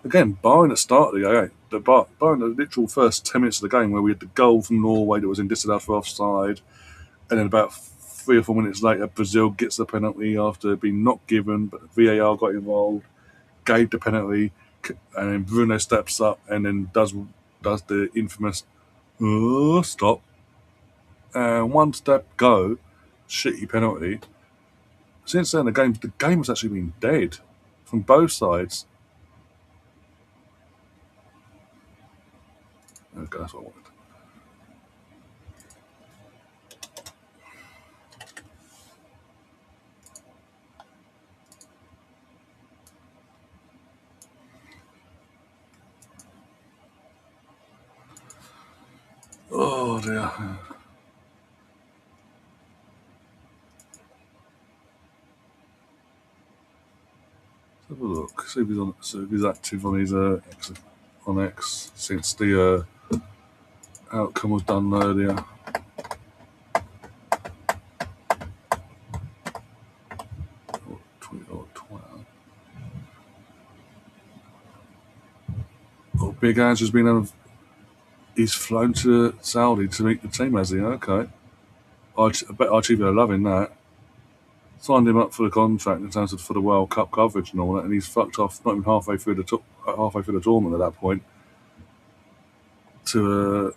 Again, barring the start of the game, barring the literal first 10 minutes of the game where we had the goal from Norway that was in disallowed for offside, and then about 3 or 4 minutes later, Brazil gets the penalty after being not given, but the VAR got involved, gave the penalty, and then Bruno steps up and then does the infamous stop, and one step go, shitty penalty. Since then, the game has actually been dead from both sides. Okay, that's what I wanted. Oh dear. Let's have a look. See if he's active on his X since the outcome was done earlier. Oh, Big Ange has been he's flown to Saudi to meet the team, has he? Okay. I bet Archie are loving that. Signed him up for the contract in terms of for the World Cup coverage and all that, and he's fucked off not even halfway through the tournament at that point to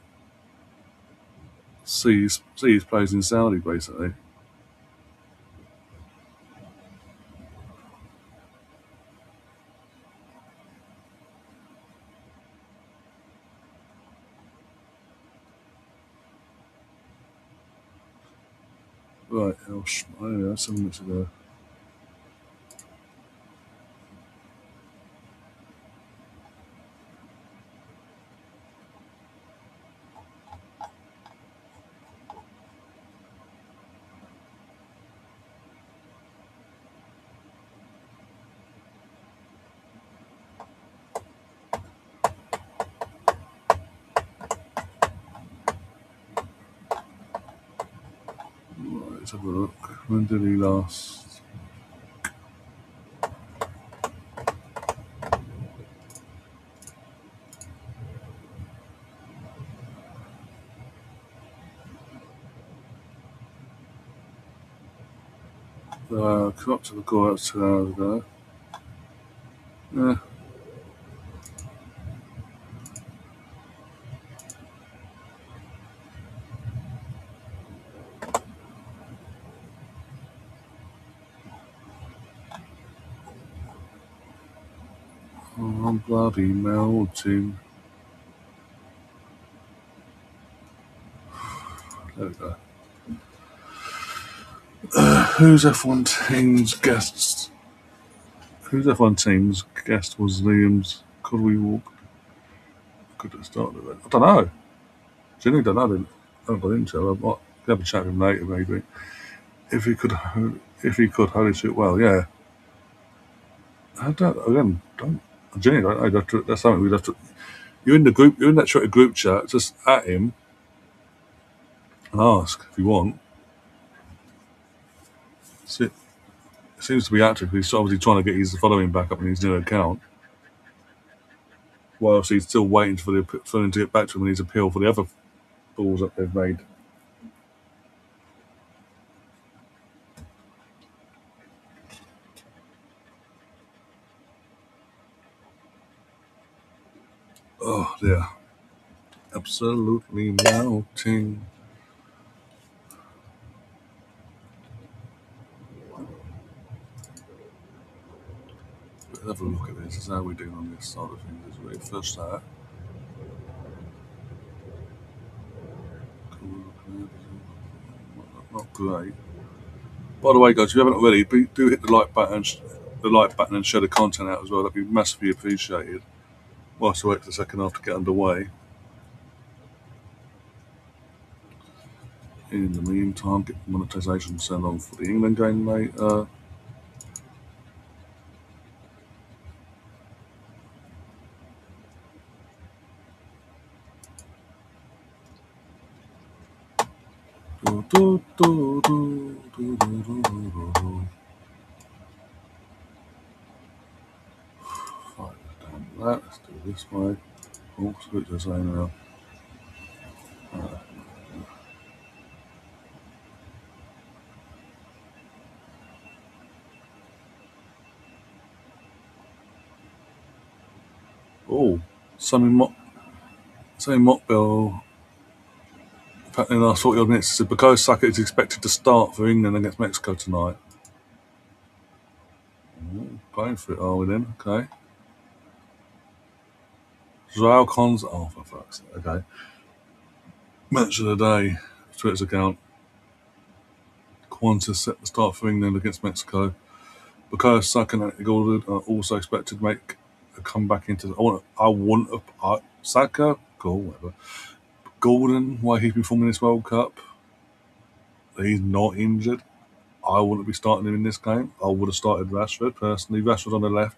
see his players in Saudi basically. Right, oh yeah, 7 minutes ago. Let's have a look. When did he last? Come up to the call, that's 2 hours ago. Yeah. Oh, I'm bloody melting. There we go. Who's F1 team's guests? Who's F1 team's guest was Liam's? Could we walk? Could have started it. I don't know. Genuinely don't know. I haven't got into it. I might have a chat with him later, maybe. If he could hold it well, yeah. I don't. I genuinely don't know. That's something we'd have to. You're in the group. You're in that sort of group chat. Just at him and ask if you want. It seems to be active. He's obviously trying to get his following back up in his new account. Whilst he's still waiting for him to get back to him and his appeal for the other balls that they've made. Oh dear. Absolutely melting. Let's have a look at this. This is how we're doing on this side of things. Is we first that. Not great. By the way, guys, if you haven't already, do hit the like button, and share the content out as well. That'd be massively appreciated. Whilst I wait for the second half to get underway. In the meantime, get monetization sent on for the England game later. Let's do it this way. Oh, switch this way now. Oh, something Mockbell. In the last 40 odd minutes, said Bukayo Saka is expected to start for England against Mexico tonight. Going for it, are we then? Okay. Joao Cons. Oh, for fuck's sake. Okay. Match of the day. Twitter's account. Qantas set the start for England against Mexico. Bukayo Saka and Anthony Gordon are also expected to make a comeback into. Saka. Cool, whatever. Gordon, why he's been forming this World Cup. He's not injured. I wouldn't be starting him in this game. I would have started Rashford personally. Rashford on the left,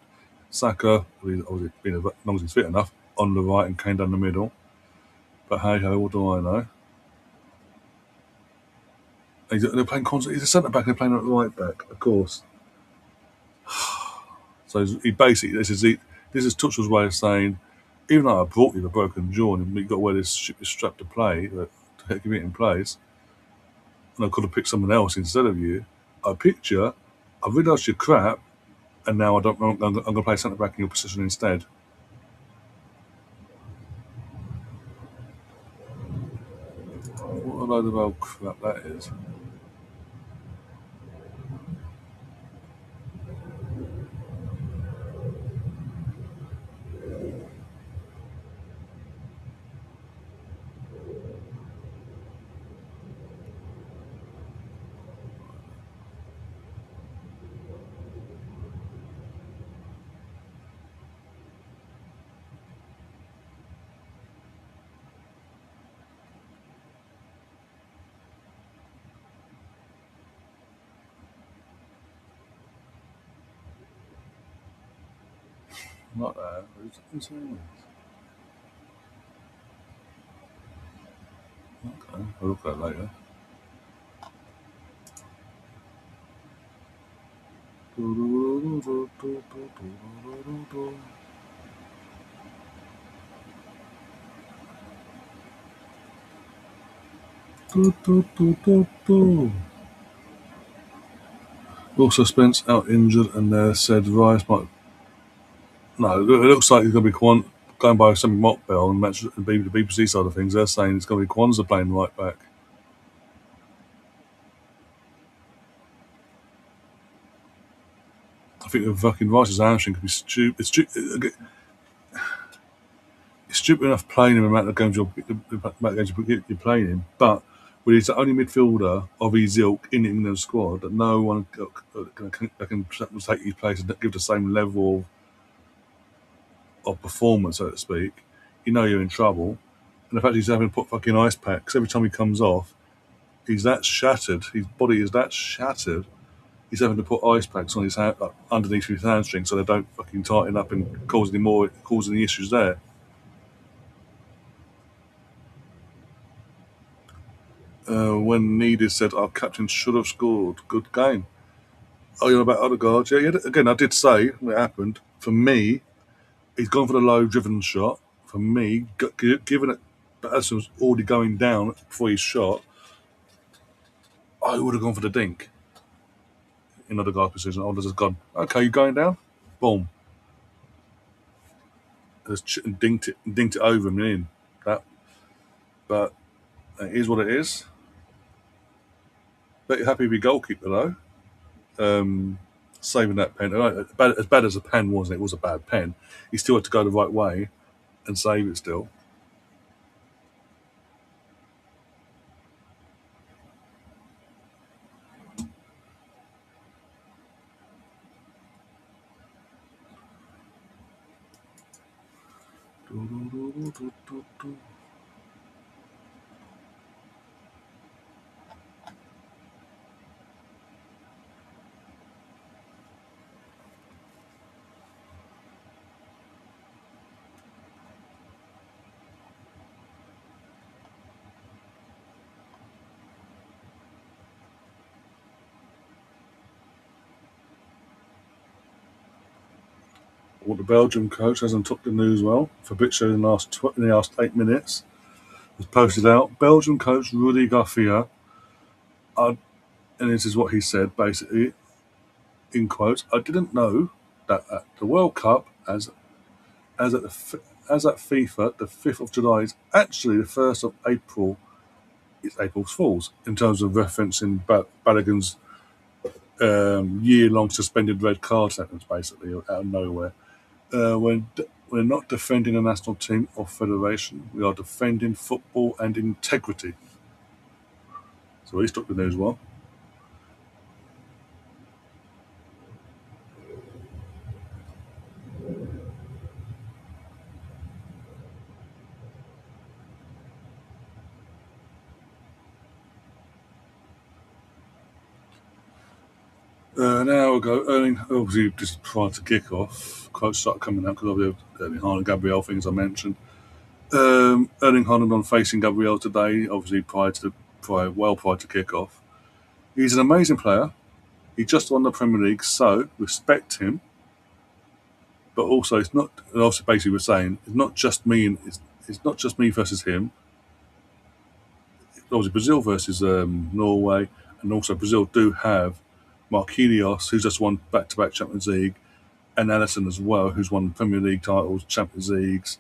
Saka, obviously, as long as he's fit enough, on the right and Kane down the middle. But hey ho, what do I know? They're playing constantly. He's a centre back. They're playing at the right back, of course. So he basically this is Tuchel's way of saying, even though I brought you the broken jaw and you've got to wear this strap to play to keep it in place, and I could have picked someone else instead of you. I picked you. I realised you're crap, and now I'm going to play centre back in your position instead. What a load of old crap that is. Not that. Who's saying this? Okay, I'll look at that later. Also, Spence out injured, and they said Rice might. No, it looks like it's going to be going by some mock bell and match the BBC side of things. They're saying it's going to be Kwanzaa playing right back. I think the fucking Rice's hamstring could be stupid. It's stupid enough playing him amount of games you're playing him, but when he's the only midfielder of his ilk in England's squad that no one can take his place and give the same level of performance, so to speak, you know you're in trouble. And the fact he's having to put fucking ice packs every time he comes off, he's that shattered. His body is that shattered. He's having to put ice packs on his hand, underneath his hamstring, so they don't fucking tighten up and cause any issues there. When needed, said our captain should have scored. Good game. Oh, you're about Odegaard? Yeah. Again, I did say when it happened. For me, he's gone for the low driven shot. For me, given it, Patterson was already going down before he shot, I would have gone for the dink in Odegaard's position. I would have just gone, okay, you're going down? Boom. Just dinked it over him in. But it is what it is. But you're happy with your goalkeeper, though. saving that pen. As bad as the pen was, and it was a bad pen, he still had to go the right way and save it still. Well, the Belgium coach hasn't took the news well. Fabrizio in the last 8 minutes has posted out. Belgium coach Rudy Garcia, and this is what he said basically in quotes. I didn't know that at the World Cup, as at as at FIFA, the 5th of July is actually the 1st of April. It's April's Fools in terms of referencing Balogun's year-long suspended red card sentence, basically out of nowhere. We're not defending a national team or federation. We are defending football and integrity. So he's took the news well. An hour ago, obviously just prior to kick-off, quotes started coming out because of the Erling Haaland, Gabriel things I mentioned. Erling Haaland on facing Gabriel today, obviously well prior to kick-off. He's an amazing player. He just won the Premier League, so respect him. But also, it's not. Also, basically, we're saying it's not just me, and it's not just me versus him. Obviously, Brazil versus Norway, and also Brazil do have Marquinhos, who's just won back-to-back Champions League, and Alisson as well, who's won Premier League titles, Champions Leagues,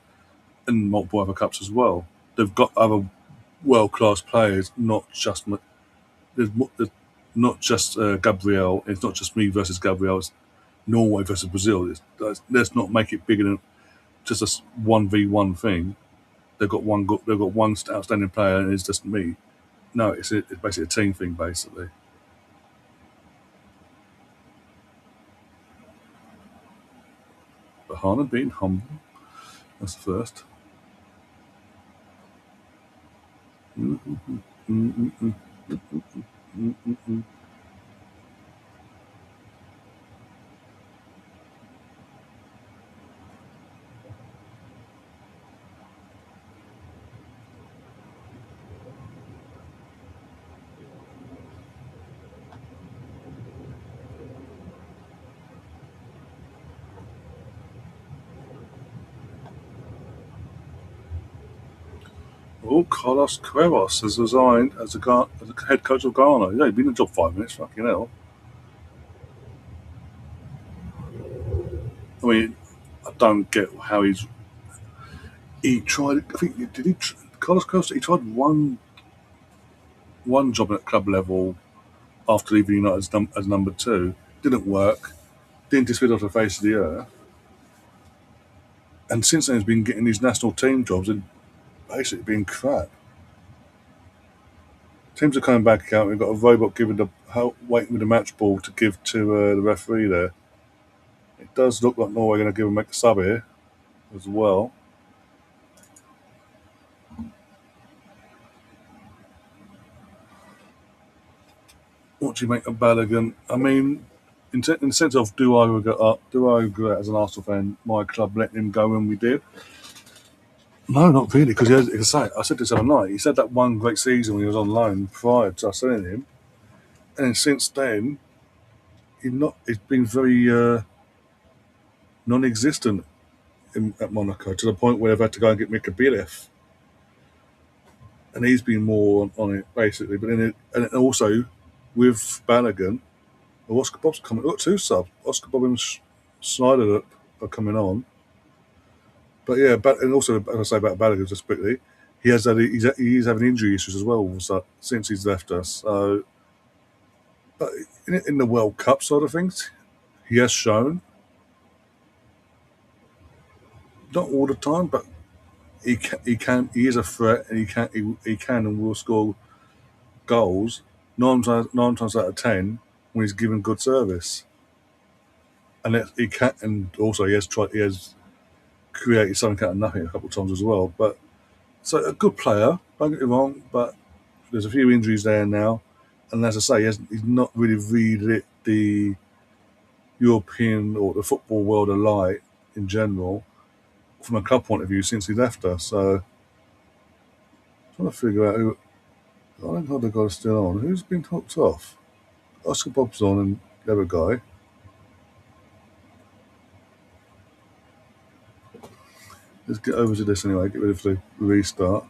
and multiple other cups as well. They've got other world-class players, there's not just Gabriel. It's not just me versus Gabriel. It's Norway versus Brazil. Let's not make it bigger than just a 1v1 thing. They've got one outstanding player, and it's just me. No, it's basically a team thing, basically. But Haaland being humble, that's the first. Mm-mm-mm. Mm-mm-mm. Mm-mm-mm. Oh, Carlos Queiroz has resigned as the head coach of Ghana. Yeah, he's been in the job 5 minutes. Fucking hell. I mean, I don't get how he tried. I think did he? Carlos Queiroz. He tried one job at club level after leaving United as number two. Didn't work. Didn't disappear off the face of the earth. And since then, he's been getting these national team jobs and basically being crap. Teams are coming back out. We've got a robot waiting with the match ball to give to the referee there. It does look like Norway are going to give him a sub here as well. What do you make of Balogun? I mean, in the sense of do I regret as an Arsenal fan my club letting him go when we did? No, not really, because I said this the other night. He said that one great season when he was on loan prior to us selling him, and then since then, he's been very non-existent at Monaco to the point where they've had to go and get Mika Bielef, and he's been more on it basically. But and also with Balogun, Oscar Bob's coming. Look, two subs. Oscar Bob and Snyder are coming on. But yeah, and also as I say about Balogun just quickly, he's having injury issues as well since he's left us. So, but in the World Cup sort of things, He has shown, not all the time, but he is a threat, and he can and will score goals nine times out of 10 when he's given good service. And he can, and also he has created something out of nothing a couple of times as well. But so a good player, don't get me wrong, but there's a few injuries there now, and as I say, he's not really relit the European or the football world alight in general from a club point of view since he left us. So I'm trying to figure out who. I don't know how the guy's still on. Who's been hooked off? Oscar Bob's on, and the other guy. Let's get over to this anyway. Get rid of the restart.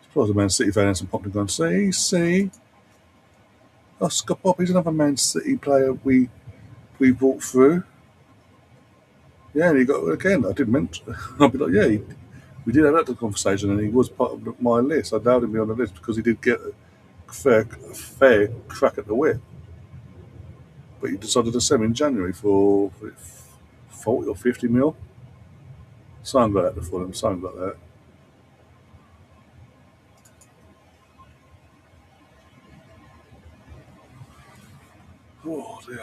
Surprised the Man City fan hasn't popped and gone, see, Oscar Bob, he's another Man City player we brought through. Yeah, and he got again. I did mention. I'll be like, yeah, we did have that conversation, and he was part of my list. I allowed him to be on the list because he did get a fair crack at the whip, but he decided to sell him in January for 40 or 50 mil. Something like that to Fulham, something like that. Oh dear.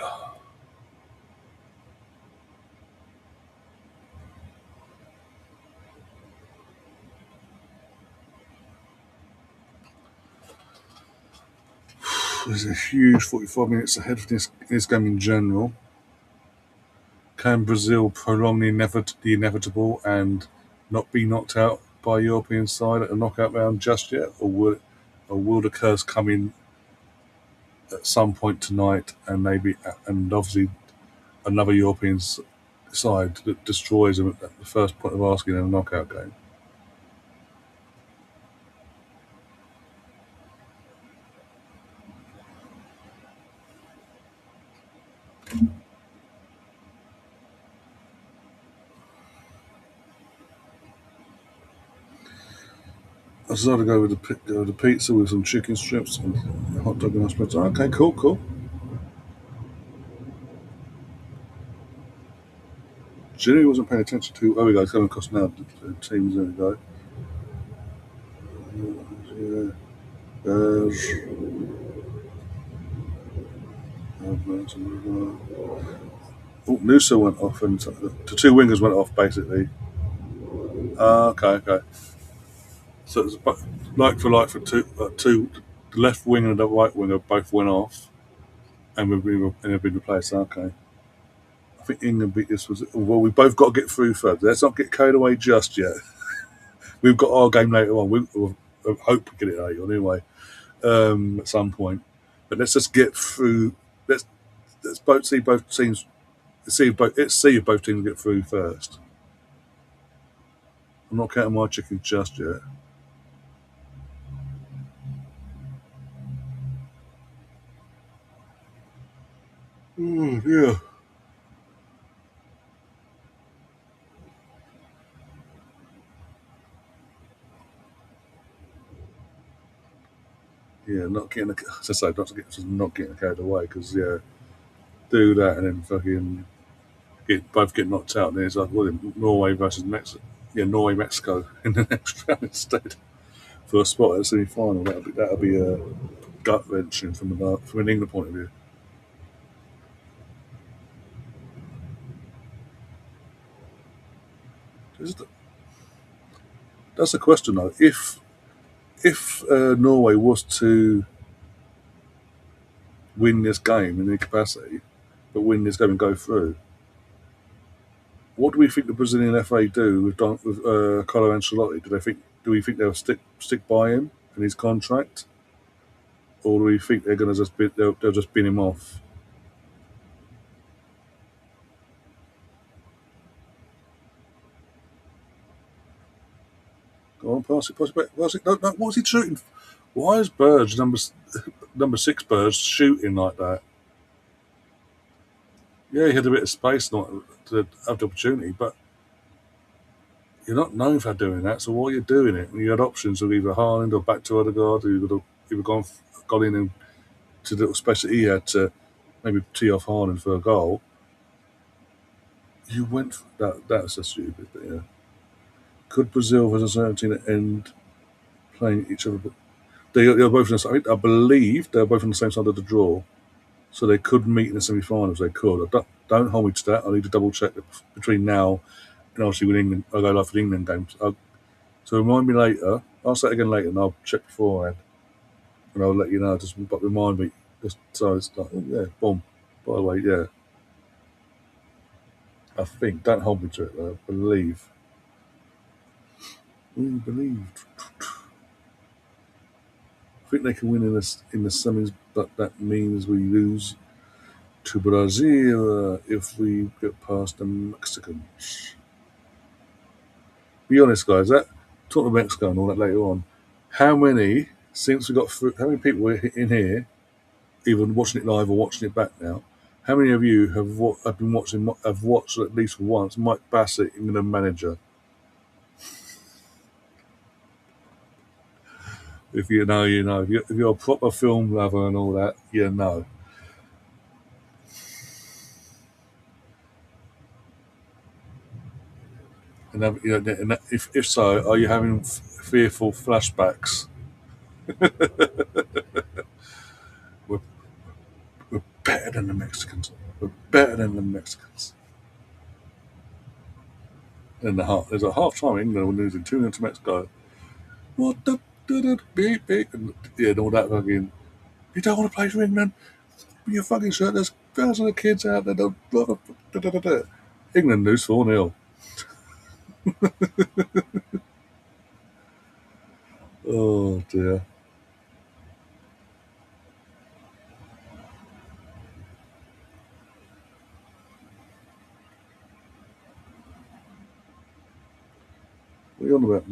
There's a huge 45 minutes ahead of this game in general. Can Brazil prolong the inevitable and not be knocked out by a European side at a knockout round just yet, or will the curse come in at some point tonight, and obviously another European side that destroys them at the first point of asking in a knockout game? I decided to go with the pizza with some chicken strips and a hot dog and mashed potatoes. Okay, cool. Jimmy wasn't paying attention to. Oh, we go. It's going to cost now. The teams. There we go. Yeah. Oh, Noosa went off, and the two wingers went off basically. Okay. So it's like for two. The left wing and the right winger both went off, and have been replaced. Okay. I think England beat this was well. We both got to get through first. Let's not get carried away just yet. We've got our game later on. We hope we get it later on anyway, at some point. But let's just get through. Let's both see both teams. Let's see if both teams get through first. I'm not counting my chickens just yet. Oh yeah. Yeah, not getting as I say, not getting carried away because yeah, do that and then fucking both get knocked out. And then it's like well, Norway versus Mexico. Yeah, Norway Mexico in the next round instead for a spot at the semi final. That'll be a gut wrenching from an England point of view. That's the question though. If Norway was to win this game in the capacity, but win this game and go through, what do we think the Brazilian FA do with Carlo Ancelotti? Do we think they'll stick by him and his contract, or do we think they're going to they'll just bin him off? Go on, pass it. No, what was he shooting? Why is Burge number 6 Burge shooting like that? Yeah, he had a bit of space not to have the opportunity, but You're not known for doing that, so why are you doing it? When you had options of either Haaland or back to Odegaard, or you could have either gone in and to the little special he had to maybe tee off Haaland for a goal. You went for that. That's a stupid. But yeah, could Brazil as a certain team end playing each other? But they're both in the, I believe they're both on the same side of the draw, so they could meet in the semi-finals. They could. Don't hold me to that. I need to double check between now and obviously with England. I'll go live for the England games. So remind me later. I'll say it again later, and I'll check beforehand, and I'll let you know. Just but remind me. Just so it's like, oh, yeah, boom. By the way, yeah, I think. Don't hold me to it though. I believe. We believe. I think they can win in the semis, but that means we lose to Brazil if we get past the Mexicans. Be honest, guys. That talk about Mexico and all that later on. How many since we got through? How many people were in here, either watching it live or watching it back now? How many of you have been watching? Have watched at least once Mike Bassett, England manager? If you know, you know. If you're a proper film lover and all that, you know. If so, are you having fearful flashbacks? We're, we're better than the Mexicans. We're better than the Mexicans. And there's a half time England were losing 2-0 to Mexico. What the beep beep and yeah, and all that fucking. You don't want to play for England? With your fucking shirt. There's thousands of kids out there. Don't England lose 4-0. Oh dear. What are you on about?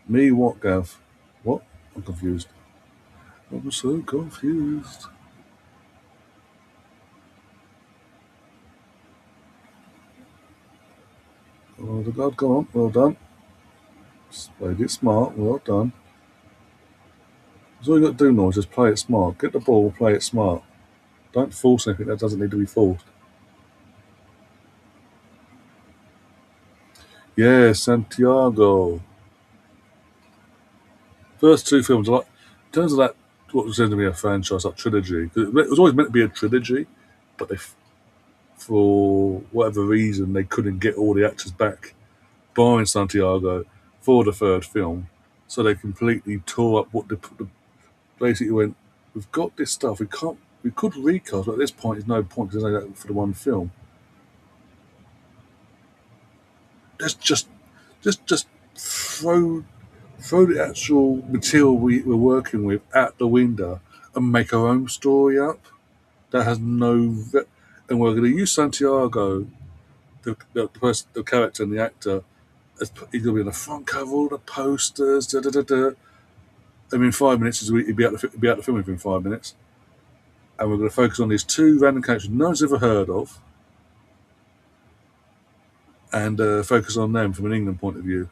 Me what, Gav? What? I'm confused. I'm so confused. Oh, the God, go on. Well done. Played it smart. Well done. That's all you got to do now is just play it smart. Get the ball, play it smart. Don't force anything that doesn't need to be forced. Yeah, Santiago. First two films, like, in terms of that, what was going to be a franchise, like trilogy. 'Cause it was always meant to be a trilogy, but for whatever reason, they couldn't get all the actors back, barring Santiago, for the third film. So they completely tore up the basically went, we've got this stuff, we could recast, but at this point, there's no point because there's no for the one film. Let's just throw the actual material we're working with out the window and make our own story up that has and we're going to use Santiago, the character and the actor, he's going to be on the front cover, all the posters, da da da da. And in 5 minutes, he'd be out the film within 5 minutes. And we're going to focus on these two random characters no one's ever heard of, and focus on them from an England point of view,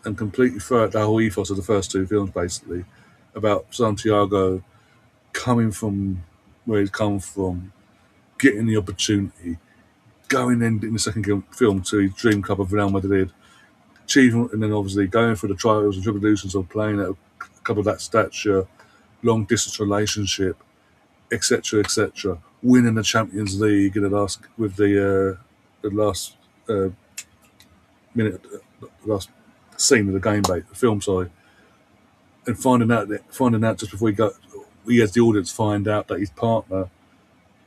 and completely throw out the whole ethos of the first two films, basically, about Santiago coming from where he's come from, getting the opportunity, going in the second film to his dream club of Real Madrid, achieving, and then obviously going through the trials and tribulations of playing at a club of that stature, long distance relationship, etc., etc., winning the Champions League in the last with the last minute, the last scene of the game, the film, sorry, and finding out just before he has the audience find out that his partner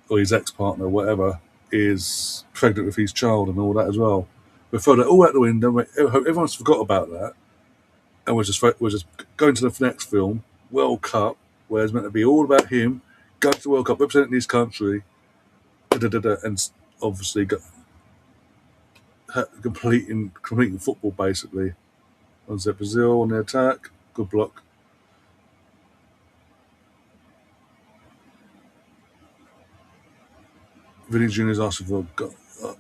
or his ex-partner, whatever, is pregnant with his child and all that as well. We throw that all out the window. Everyone's forgot about that, and we're just going to the next film, World Cup, where it's meant to be all about him going to the World Cup, representing his country, and obviously completing football basically. Was it Brazil on the attack? Good block. Vinny Junior's asking for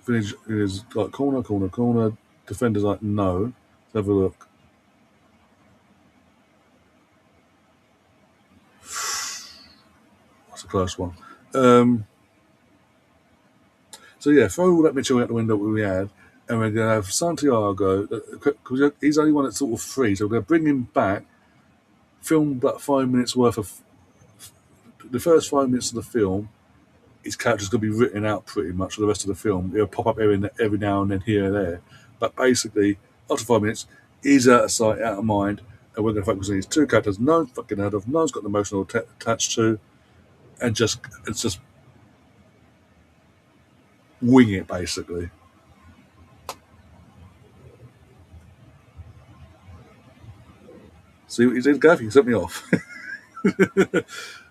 Vinny Junior's like corner, corner, corner. Defender's like no. Let's have a look. That's a close one. So yeah, throw all that Mitchell out the window that we had, and we're going to have Santiago because he's only one that's sort of free. So we're going to bring him back, film about 5 minutes worth of the first 5 minutes of the film. His character's going to be written out pretty much for the rest of the film. He'll pop up every now and then here and there, but basically after 5 minutes, he's out of sight, out of mind, and we're going to focus on these two characters no one's fucking heard of, no one's got an emotional attached to, and just wing it basically. See what you did, Gav? You set me off.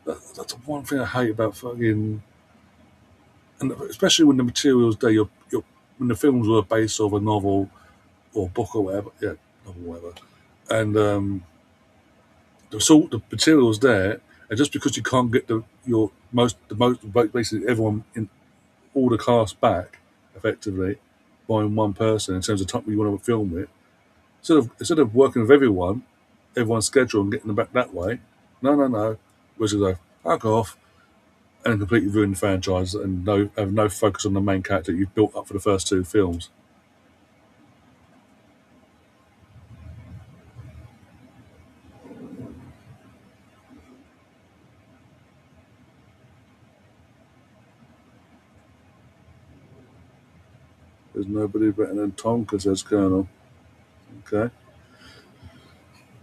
That's one thing I hate about fucking, and especially when the materials there, when the films were based off a novel or book or whatever, yeah, novel or whatever, and the materials there, and just because you can't get basically everyone in all the cast back effectively by one person in terms of time you want to film it, instead of working with everyone's schedule and getting them back that way, no, we're just go fuck off and completely ruin the franchise and have no focus on the main character you've built up for the first two films. There's nobody better than Tonka, says Colonel. Okay,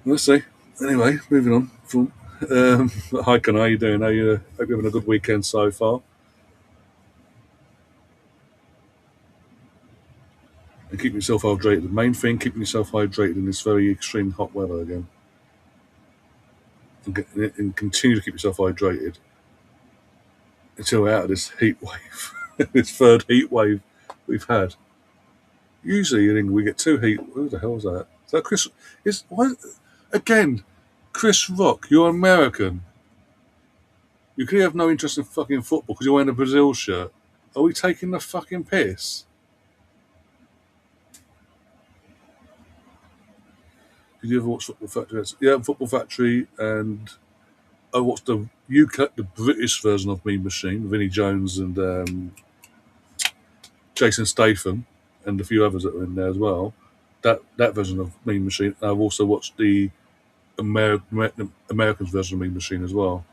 let's see. Anyway, moving on. Hi, Con, how you doing? Hope you're having a good weekend so far. And keep yourself hydrated. The main thing, keeping yourself hydrated in this very extreme hot weather again. And continue to keep yourself hydrated until we're out of this heat wave, this third heat wave we've had. Usually in England we get two heat. Who the hell is that? Is that Chris? Is why again? Chris Rock, you're American. You clearly have no interest in fucking football because you're wearing a Brazil shirt. Are we taking the fucking piss? Did you ever watch Football Factory? Yeah, Football Factory, and I watched the UK, the British version of Mean Machine, Vinnie Jones and Jason Statham, and a few others that were in there as well. That version of Mean Machine. I've also watched the Americans version of Mean Machine as well.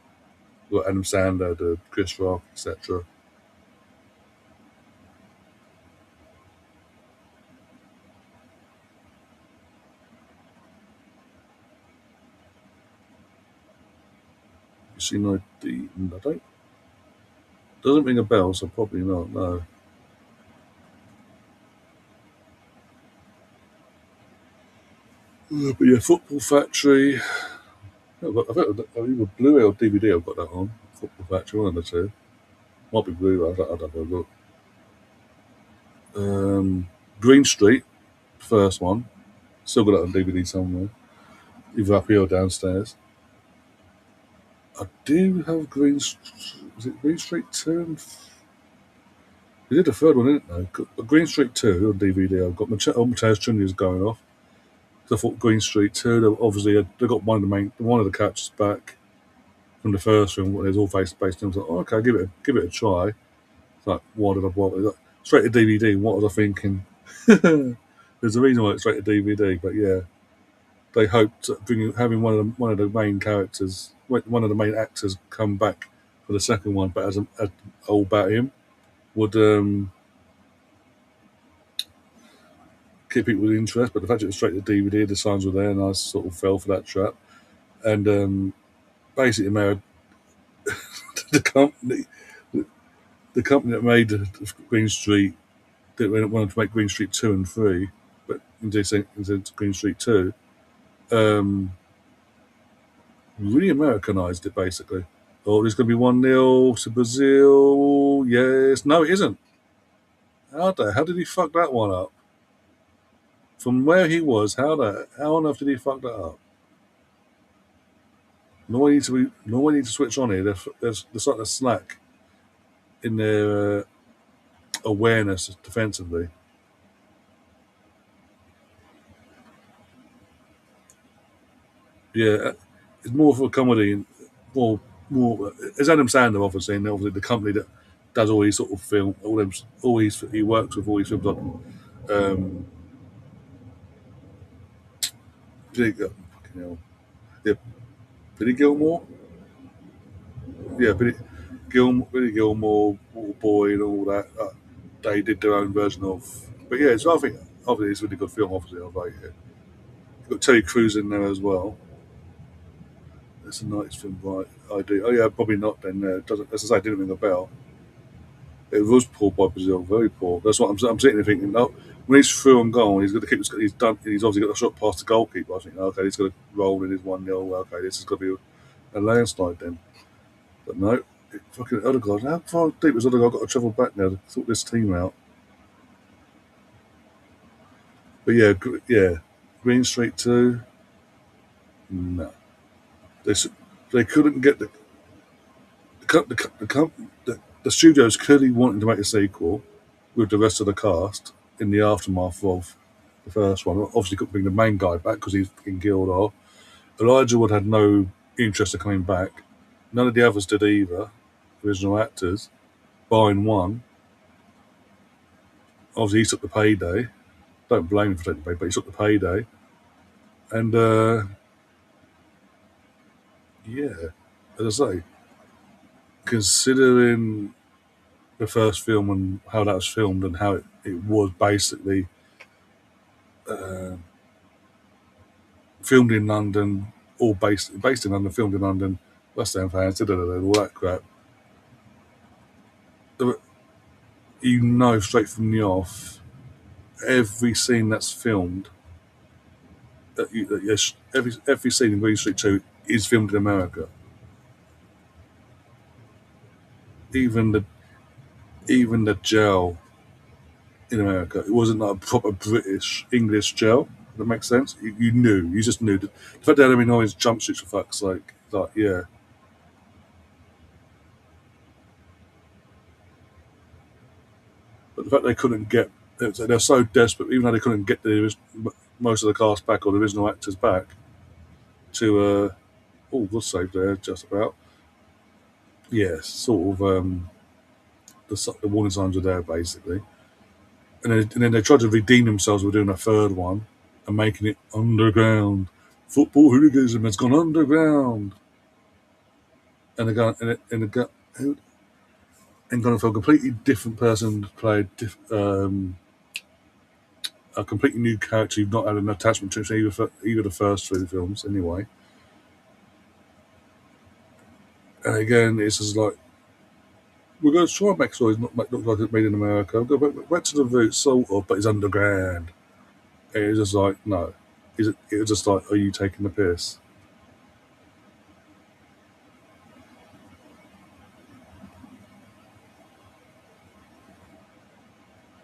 Got Adam Sandler, the Chris Rock, etc. You see, no, I don't. Doesn't ring a bell, so probably not. No. But yeah, Football Factory. I've got either Blu-ray or DVD. I've got that on. Football Factory, one of the two. Might be Blu-ray. I don't know. Look. Green Street, first one. Still got it on DVD somewhere, either up here or downstairs. I do have Is it Green Street 2? We did a third one, didn't they? Green Street 2 on DVD. I've got Mateus Junior's going off. So I thought Green Street 2, obviously they got one of the characters back from the first film. There's all based on. I was like, oh, okay, give it a try. It's like, why did I bother? Like, straight to DVD. What was I thinking? There's a reason why it's straight to DVD, but yeah, they hoped having one of the main characters, one of the main actors, come back for the second one, but as all about him would keep people with interest. But the fact it was straight to DVD, the signs were there, and I sort of fell for that trap. And basically, the company, the company that made Green Street, that wanted to make Green Street 2 and 3, but instead Green Street 2, really Americanized it basically. Oh, there's going to be 1-0 to Brazil. Yes. No, it isn't. How did he fuck that one up? From where he was, how on earth did he fuck that up? Norway need to switch on here. There's like a slack in their awareness defensively. Yeah, it's more for comedy and more. It's Adam Sandler, obviously, and obviously the company that does all these sort of film, he works with all these films like fucking hell, yeah, Billy Gilmore, yeah, Billy Gilmore, Waterboy, and all that. They did their own version of, but yeah, so I think obviously it's a really good film. Obviously, I like it. You've got Terry Crews in there as well. It's a nice film, right? I do. Oh yeah, probably not. Then doesn't. As I say, didn't ring a bell. It was poor by Brazil, very poor. That's what I'm sitting there thinking. Oh, when he's through and gone, he's got to keep. He's done. He's obviously got a shot past the goalkeeper. I think, okay, he's got to roll in his 1-0. Okay, this is going to be a landslide then. But no, fucking Odegaard. How far deep has Odegaard got to travel back now to sort this team out? But yeah, yeah, Green Street 2. No, they they couldn't get the studios clearly wanting to make a sequel with the rest of the cast in the aftermath of the first one. Obviously, couldn't bring the main guy back because he's in Guildhall. Elijah Wood had no interest in coming back. None of the others did either, original actors, barring one. Obviously, he took the payday. Don't blame him for taking the payday, but he took the payday. And yeah, as I say, considering the first film and how that was filmed and how it was basically uh, filmed in London, all based in London, filmed in London, West Ham fans, all that crap. You know straight from the off, every scene that's filmed, yes, every scene in Green Street 2 is filmed in America. Even the even the jail in America, it wasn't like a proper British English jail. That makes sense. You knew, you just knew. The fact they had him in all his jumpsuits for fuck's sake, like yeah. But the fact they couldn't get, they're so desperate, even though they couldn't get most of the cast back or the original actors back to, oh, good save there, just about. Yeah, sort of, the warning signs were there basically. And then they tried to redeem themselves with doing a third one and making it underground. Football hooliganism has gone underground. And they're going, and going for a completely different person to play a completely new character you've not had an attachment to either the first three films anyway. And again, it's just like we're going to try and make sure he's not look like it's made in America. We'll go back to the roots, sort of, but it's underground. And it's just like no, it was just like, are you taking the piss?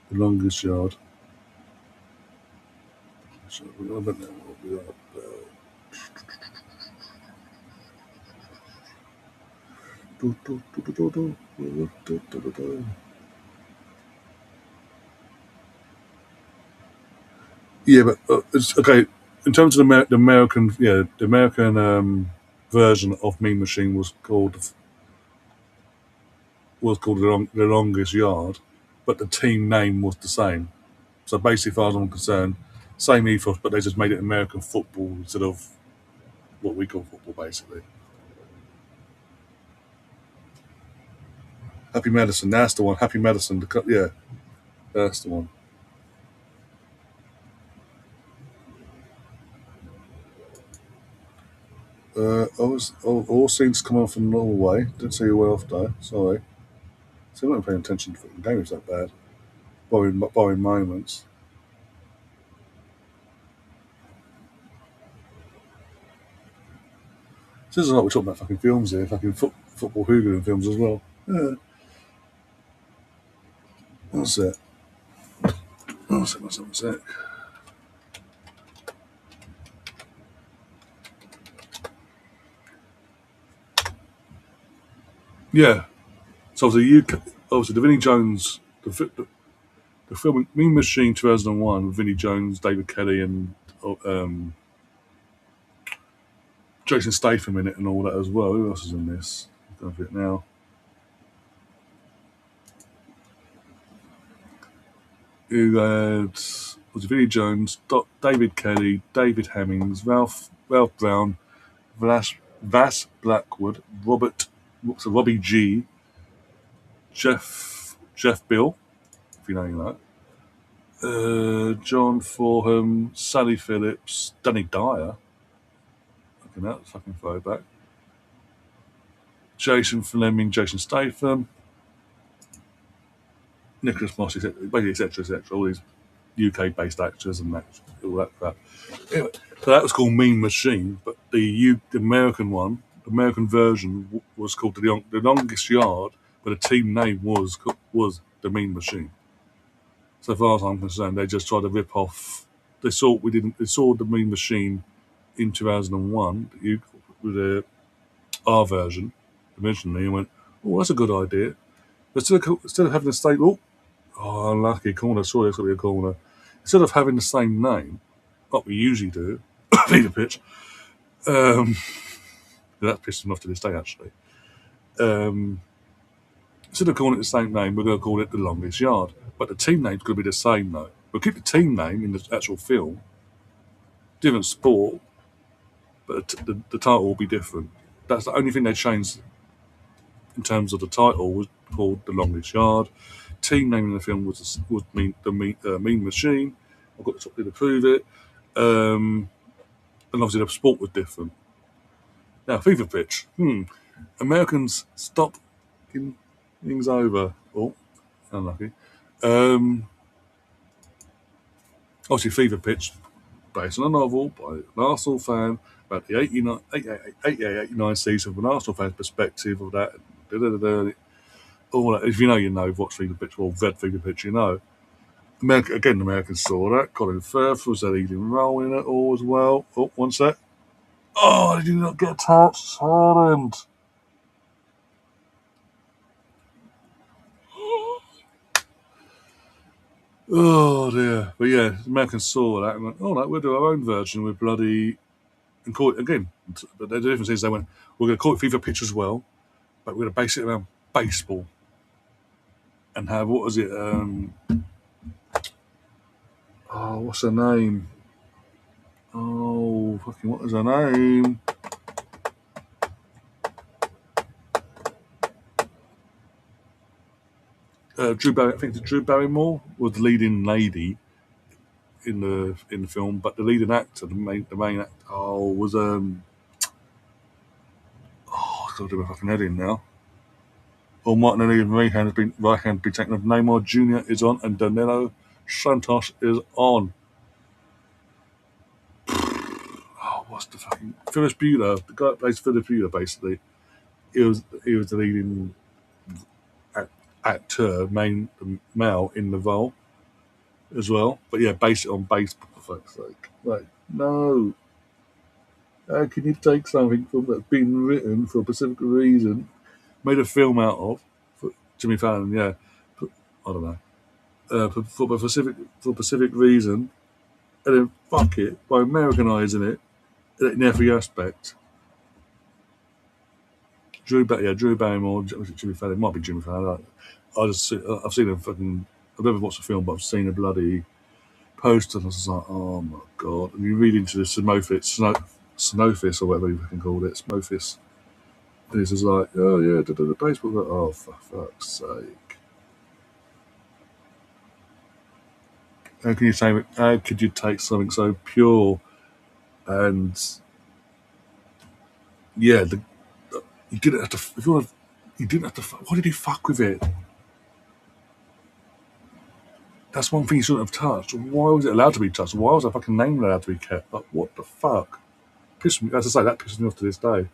The longest yard. So we're going to what we are. Yeah, but it's okay. In terms of the American, yeah, the American version of Mean Machine was called the Longest Yard, but the team name was the same. So basically, as far as I'm concerned, same ethos, but they just made it American football instead of what we call football, basically. Happy Madison, that's the one. Happy Madison, yeah, that's the one. All scenes come on from Norway. Didn't see you well off though. Sorry. So I'm not paying attention to the game. Is that bad? Borrowing moments. This is like we're talking about fucking films here, fucking football hooligan films as well. Yeah. What's that? What's that? Yeah. So obviously the Vinnie Jones the film Mean Machine 2001 with Vinnie Jones, David Kelly, and Jason Statham in it and all that as well. Who else is in this? I don't know it now. Who had was it Vinnie Jones, David Kelly, David Hemmings, Ralph Brown, Vass Blackwood, Robbie G, Jeff Bill, if you know that. John Forham, Sally Phillips, Danny Dyer. Looking at that fucking throwback. Jason Fleming, Jason Statham, Nicholas Moss, etc., etc. All these UK-based actors and all that crap. Anyway, so that was called Mean Machine, but the American one, the American version, was called the Longest Yard, but the team name was the Mean Machine. So far as I'm concerned, they just tried to rip off. They saw the Mean Machine in 2001 with our version originally, and went, "Oh, that's a good idea." But instead of having the same, unlucky corner. Sorry, it's got to be a corner. Instead of having the same name, like we usually do, lead a pitch. That pissed me off to this day, actually. Instead of calling it the same name, we're going to call it The Longest Yard. But the team name's going to be the same, though. We'll keep the team name in the actual film, different sport, but the title will be different. That's the only thing they changed in terms of the title, was called The Longest Yard. Team name in the film was Mean Machine. I've got something to prove it. And obviously the sport was different. Now, FIFA pitch. Americans stop getting things over. Oh, unlucky. Obviously, FIFA pitch, based on a novel by an Arsenal fan about the 88-89 season from an Arsenal fan's perspective of that. All that. If you know, you know. Watch FIFA pitch or read FIFA pitch, you know. Americans saw that. Colin Firth was the leading role in it all as well. Oh, one sec. Oh, did you not get touched? Haaland. Oh dear. But yeah, Americans saw that and went, "Oh no, we'll do our own version with bloody," and call it again. But the difference is they went, "We're going to call it FIFA pitch as well, but we're going to base it around baseball and have, what was it? What's her name? Oh, fucking, what is her name? Drew Barrymore was the leading lady in the film, but the leading actor, the main actor, was I've got to do my fucking head in now. Oh, Martinelli and right hand has been taken off. Neymar Jr. is on, and Danilo Santos is on. What's the fucking Phyllis Bueller? The guy that plays Phyllis Bueller, basically. He was the leading actor, male in the role as well. But yeah, base it on baseball, for fuck's sake. Like, no. How can you take something that's been written for a specific reason, made a film out of, for Jimmy Fallon, yeah, I don't know, for a specific reason, and then fuck it by Americanising it in every aspect. Drew Barrymore, Jimmy Fallon, it might be Jimmy Fallon. I've seen a fucking, I've never watched the film, but I've seen a bloody poster, and I was like, oh my god. And you read into the Snowfis, or whatever you can call it, Snowfis. And it's just like, oh yeah, the baseball. Oh, for fuck's sake. How could you take something so pure and yeah, you didn't have to. If you want, you didn't have to. Why did you fuck with it? That's one thing you shouldn't have touched. Why was it allowed to be touched? Why was that fucking name allowed to be kept? Like, what the fuck? Pissed me. As I say, that pisses me off to this day.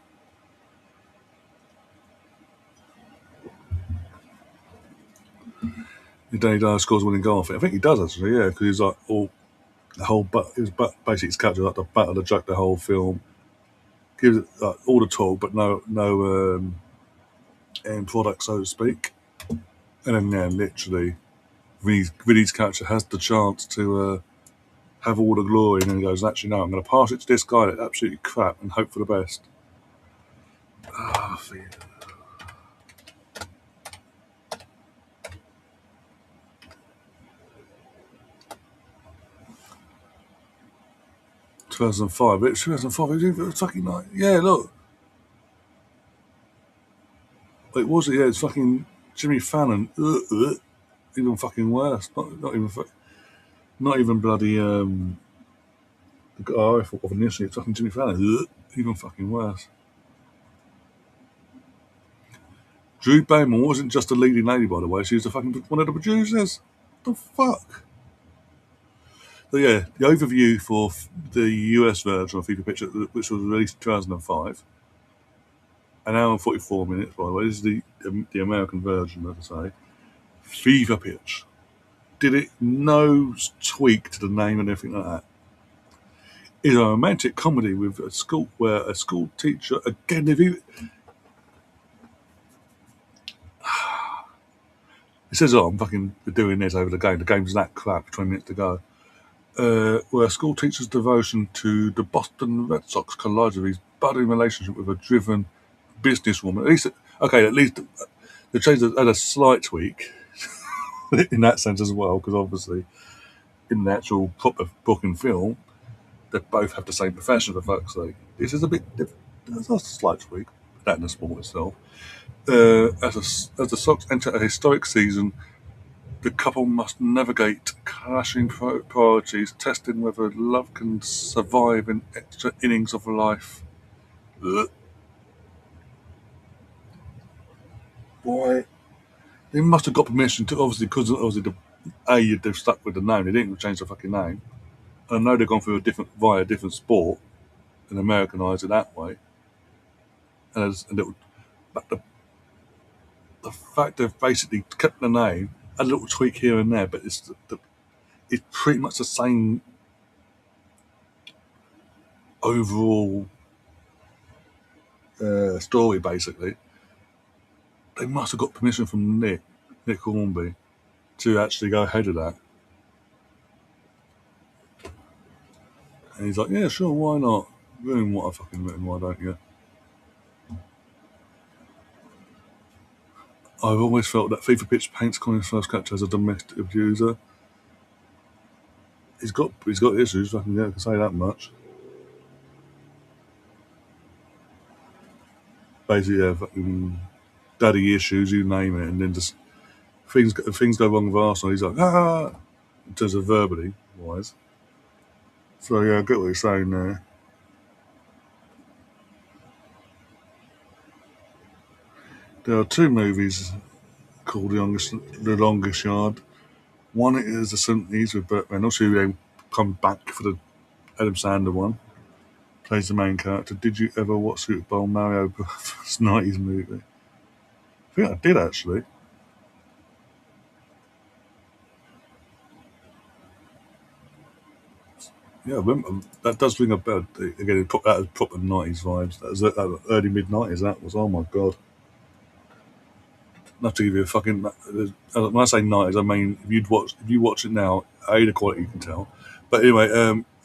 Danny Dyer scores winning goal. I think he does actually. Yeah, because he's like basically it's captured like the butt of the joke the whole film. Gives it like, all the talk, but no end product, so to speak. And then yeah, literally Vinny's character has the chance to have all the glory, and then he goes, actually, no, I'm going to pass it to this guy that's absolutely crap and hope for the best. 2005. It's 2005. It was fucking like, yeah, look. It was, yeah, it's fucking Jimmy Fallon. Even fucking worse. Not even bloody, the guy I thought of initially. It's fucking Jimmy Fallon. Even fucking worse. Drew Barrymore wasn't just a leading lady, by the way. She was one of the producers. What the fuck? So yeah, the overview for the US version of FIFA Pitch, which was released in 2005, an hour and 44 minutes, by the way. This is the American version, as I say. FIFA Pitch. Did it no tweak to the name and everything like that. It's a romantic comedy with a school where a school teacher, again, if you... It says, oh, I'm fucking doing this over the game. The game's that crap, 20 minutes to go. Where a school teacher's devotion to the Boston Red Sox collides with his budding relationship with a driven businesswoman. At least the change had a slight tweak in that sense as well, because obviously in the actual proper book and film, they both have the same profession, for fuck's sake. This is a bit different. There's a slight tweak, that in the sport itself. As the Sox enter a historic season, the couple must navigate clashing priorities, testing whether love can survive in extra innings of life. Ugh. Why? They must have got permission to, obviously, because they've stuck with the name. They didn't change the fucking name. I know they've gone through via a different sport and Americanised it that way. But the fact they've basically kept the name, a little tweak here and there, but it's pretty much the same overall story, basically. They must have got permission from Nick Hornby, to actually go ahead of that. And he's like, yeah, sure, why not? Ruin what I've fucking written, why don't you? I've always felt that FIFA Pitch paints Colin's first character as a domestic abuser. He's got issues, I can say that much. Basically, yeah, fucking daddy issues, you name it, and then just things go wrong with Arsenal. He's like, in terms of verbally wise. So yeah, I get what you're saying there. There are two movies called The Longest Yard. One is the 70s with Burt Reynolds, who then come back for the Adam Sandler one. Plays the main character. Did you ever watch Super Bowl Mario Brothers 90s movie? I think I did, actually. Yeah, I remember. That does ring a bell. Again, that was proper 90s vibes. That was early mid-90s, that was. Oh my god. Not to give you a fucking... When I say 90s, I mean, if you watch it now, the quality you can tell. But anyway,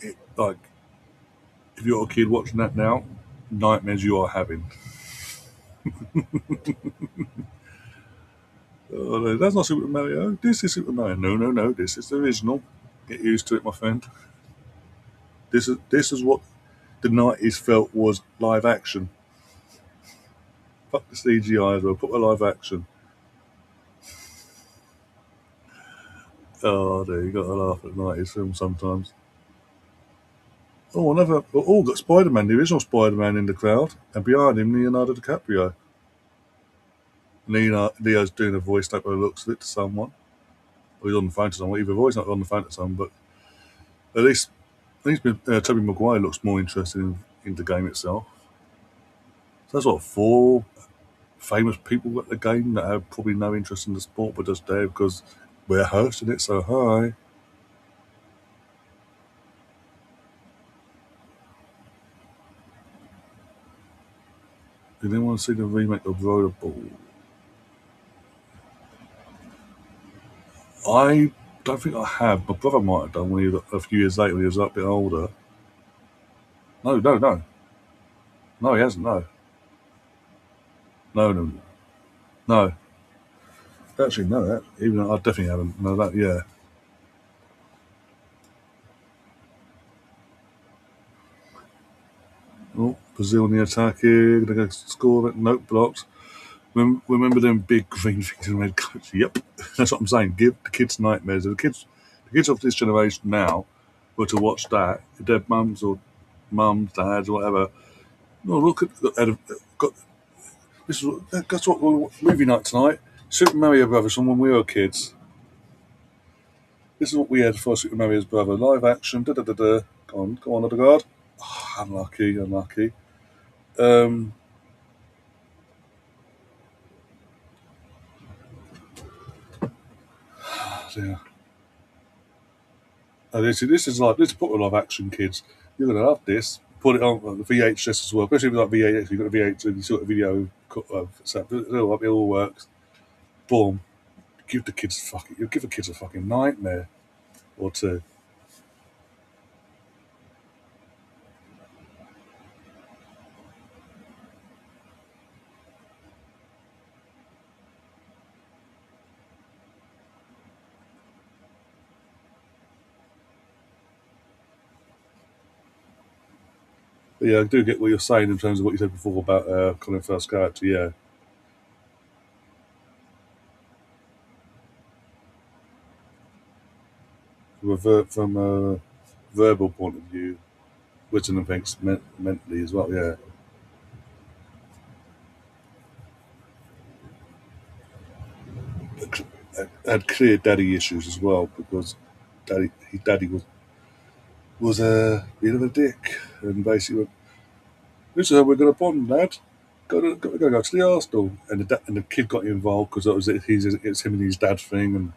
if you're a kid watching that now, nightmares you are having. Oh, no, that's not Super Mario. This is Super Mario. No. This is the original. Get used to it, my friend. This is what the 90s felt was live action. Fuck the CGI as well. Put a live action. Oh, there you got to laugh at 90s films sometimes. Got Spider-Man, the original Spider-Man in the crowd, and behind him, Leonardo DiCaprio. Leo's doing a voice note by the looks of it to someone. Or he's on the phone to someone. Either voice note or on the phone to someone, but at least Tobey Maguire looks more interested in the game itself. So that's what, 4 famous people at the game that have probably no interest in the sport, but just there because we're hosting it, so hi. Did anyone see the remake of Rollerball? I don't think I have. My brother might have done when he was a few years later when he was a bit older. No, no, no. No, he hasn't, no. No, no, no. Actually, no, that, even though I definitely haven't. No, that, yeah. Oh, Brazil in the attack here. Gonna go score it. Nope, blocked. Remember them big green things in red coats? Yep. That's what I'm saying. Give the kids nightmares. The kids of this generation now were to watch that, their mums or mums, dads, or whatever. No, look at got this. Guess what? Movie night tonight. Super Mario Brothers from when we were kids. This is what we had for Super Mario's brother. Live action. Da da da da. Go on, Odegaard. Oh, unlucky, unlucky. Um, yeah. This is like this is proper live action, kids. You're gonna love this. Put it on the VHS as well, especially if it's like VHS. You've got a VHS, you sort of video of so it all works. Boom. Give the kids fucking. You give the kids a fucking nightmare or two. But yeah, I do get what you're saying in terms of what you said before about Colin Firth's character. Yeah, from a verbal point of view, Whitton thinks mentally as well. Yeah, had clear daddy issues as well because his daddy was a bit of a dick and basically went, "This is how we're going to bond, lad. Got to go to the Arsenal." And the kid got involved because it's him and his dad's thing and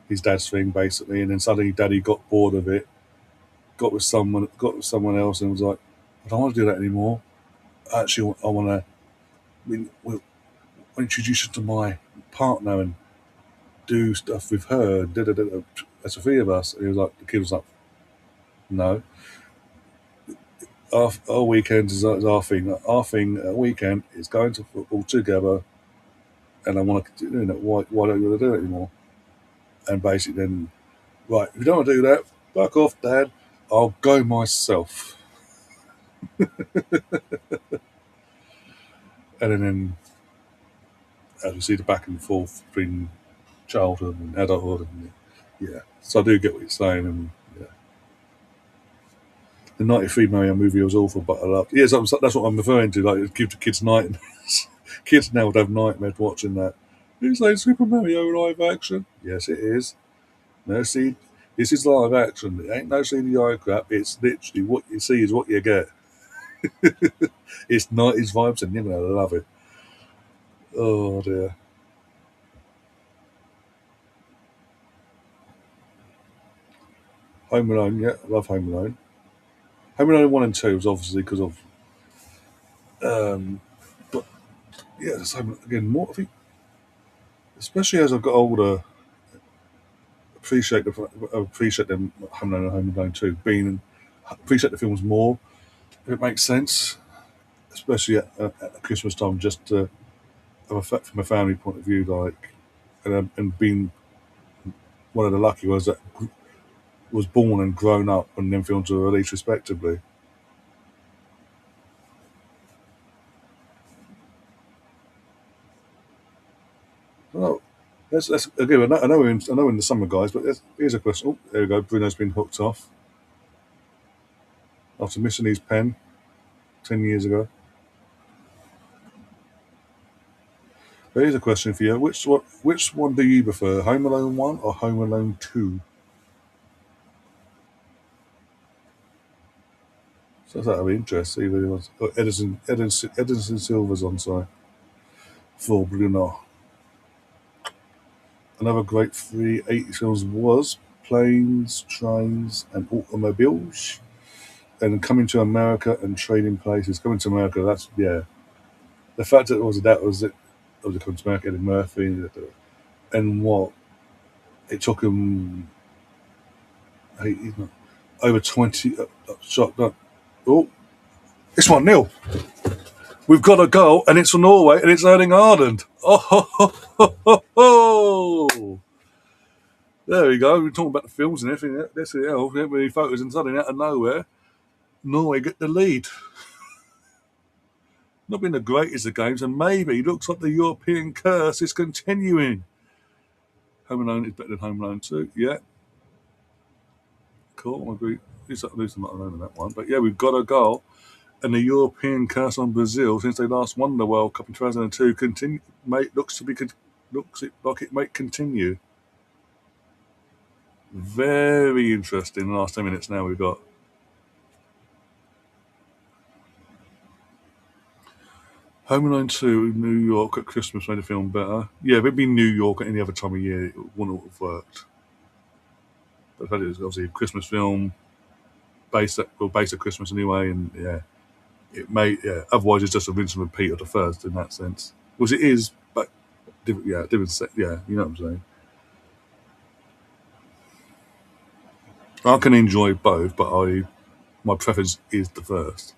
his dad's thing basically. And then suddenly, daddy got bored of it, got with someone else, and was like, "I don't want to do that anymore. Actually, I want to. We'll introduce you to my partner and do stuff with her. And That's the three of us." And he was like, the kid was like, "No, our weekend is our thing. Our thing weekend is going to football together, and I want to continue doing it. Why don't you want to do it anymore?" And basically, then right, if you don't want to do that, fuck off, Dad. I'll go myself. And then as we see the back and forth between childhood and adulthood, and yeah, so I do get what you're saying, and yeah, the '93 Mario movie was awful, but I loved. Yes, that's what I'm referring to. Like, give the kids nightmares. Kids now would have nightmares watching that. Is that Super Mario live action? Yes, it is. No, see, this is live action. It ain't no CGI crap. It's literally what you see is what you get. It's '90s vibes, and you're gonna love it. Oh dear. Home Alone, yeah, I love Home Alone. Home Alone 1 and 2 is obviously because of, but yeah, so again, more, I think, especially as I've got older, appreciate them Home Alone and Home Alone 2 appreciate the films more, if it makes sense, especially at Christmas time, just to from a family point of view, like, and being one of the lucky ones that was born and grown up when them films were released respectively. Oh, that's again. I know we're in the summer, guys, but here's a question. Oh, there we go. Bruno's been hooked off after missing his pen 10 years ago. But here's a question for you: which one do you prefer, Home Alone 1 or Home Alone 2? So that's out of interest. See if anyone's. Oh, Edison Silver's on. Sorry, for Bruno. Another great 380 films was Planes, Trains, and Automobiles. And Coming to America and Trading Places. Coming to America, that's, yeah. The fact that it was Coming to America, Eddie Murphy, and what? It took him over 20 shot. Oh, it's 1-0. We've got a goal, and it's for Norway, and it's Erling Haaland. Oh, ho, ho, ho, ho, ho. There we go. We're talking about the films and everything. That's it. We haven't really focused, and suddenly out of nowhere, Norway get the lead. Not been the greatest of games, and maybe looks like the European curse is continuing. Home Alone is better than Home Alone 2. Yeah, cool. I agree. At least I'm not alone in that one. But yeah, we've got a goal. And the European curse on Brazil since they last won the World Cup in 2002 looks like it might continue. Very interesting. The last 10 minutes now we've got. Home Alone 2, New York at Christmas made the film better. Yeah, if it'd been New York at any other time of year, it wouldn't have worked. But it was obviously a Christmas film, based at Christmas anyway, and yeah, it may, yeah. Otherwise, it's just a rinse and repeat of the first in that sense, which it is, but different, yeah, you know what I'm saying. I can enjoy both, but my preference is the first.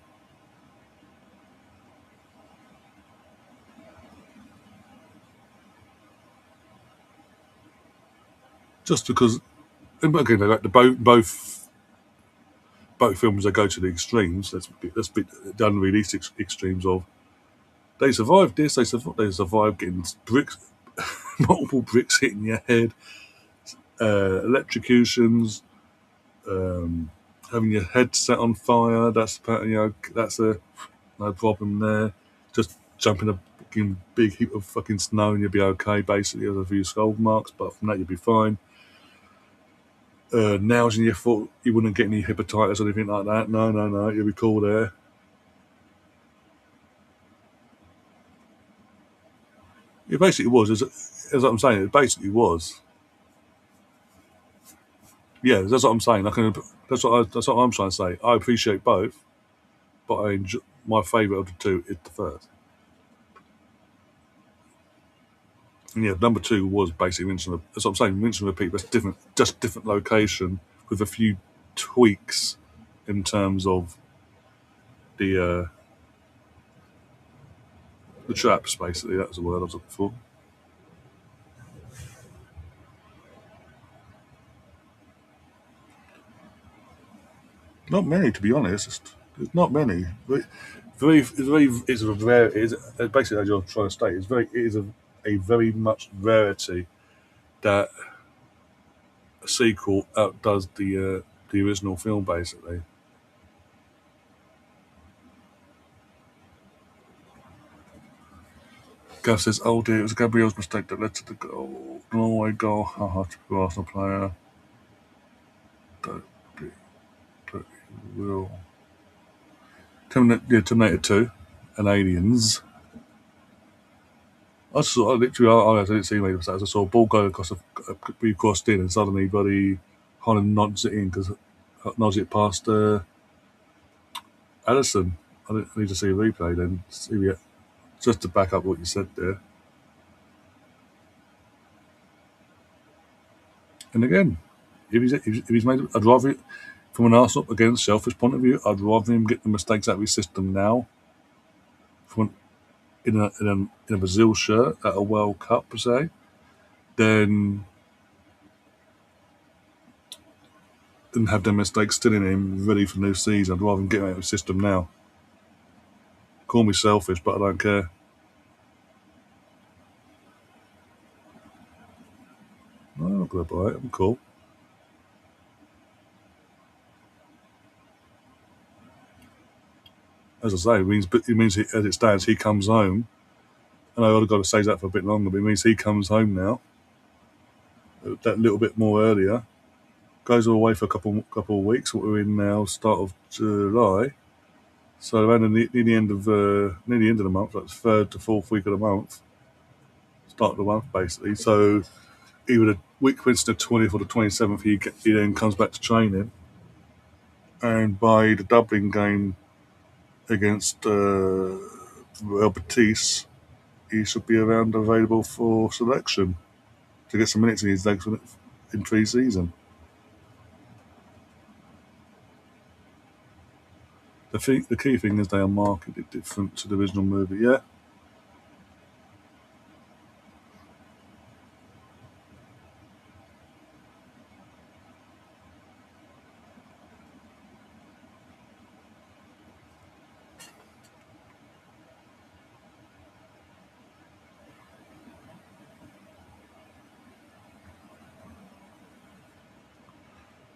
Just because, and again, like both films, they go to the extremes. Let's be the unreleased extremes of they survived this. They survived getting bricks, multiple bricks hitting your head, electrocutions, having your head set on fire. That's a no problem there. Just jump in a fucking big heap of fucking snow and you'll be okay. Basically, there's a few skull marks, but from that you'll be fine. Nails in your foot, you wouldn't get any hepatitis or anything like that. No, no, no, you'll be cool there. It basically was, as I'm saying, it basically was. Yeah, that's what I'm saying. That's what I'm trying to say. I appreciate both, but my favourite of the two is the first. And yeah, number two was basically Vincent. That's what I'm saying. Vincent repeat, but different, just different location with a few tweaks in terms of the the traps. Basically, that was the word I was looking for. Not many, to be honest. There's not many. But it's a rare. It's basically as you're trying to state. It is a very much rarity that a sequel outdoes the original film. Basically, Gav says, "Oh dear, it was Gabriel's mistake that led to the goal. Norway goal. Haha, typical Arsenal player. Don't be, but he will." Terminator 2 and Aliens. I literally, I didn't see any mistakes. I saw a ball go across, be crossed in, and suddenly, buddy, Holland nods it in because nods it past Allison. I didn't need to see a replay then. Just to back up what you said there. And again, if he's made, I'd rather, from an Arsenal again selfish point of view, I'd rather him get the mistakes out of his system now, from in a Brazil shirt at a World Cup per se, than have their mistakes still in him, ready for new season. I'd rather him get out of his system now. Call me selfish, but I don't care. No, I'll go by it. I'm cool. As I say, it means as it stands, he comes home. And I've got to say that for a bit longer, but it means he comes home now, that little bit more earlier. Goes away for a couple of weeks. What we're in now, start of July. So around near the end of the month, like the third to fourth week of the month, start of the month basically. So either the week commencing the 20th or the 27th, he then comes back to training, and by the Dublin game against Real Betis, he should be around available for selection to get some minutes in his legs. in pre-season. The key thing is they are marketed different to the original movie. Yeah,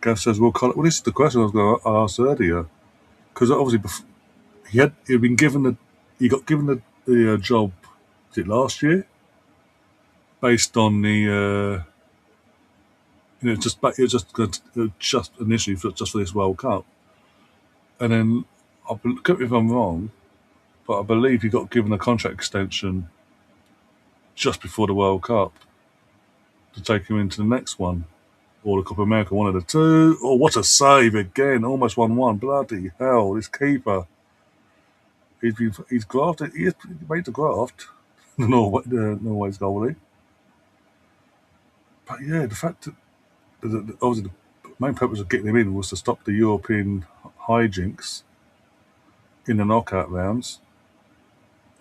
Gav says, well, this is the question I was going to ask earlier because obviously he'd been given he got given the job. Was it last year? Based on the just initially just for this World Cup, and then correct me if I'm wrong, but I believe he got given a contract extension just before the World Cup to take him into the next one. Or the Copa America, one of the two. Oh, what a save again. Almost 1-1. Bloody hell, this keeper. He's grafted. He made the graft. Norway's goalie. But yeah, the fact that obviously the main purpose of getting him in was to stop the European hijinks in the knockout rounds.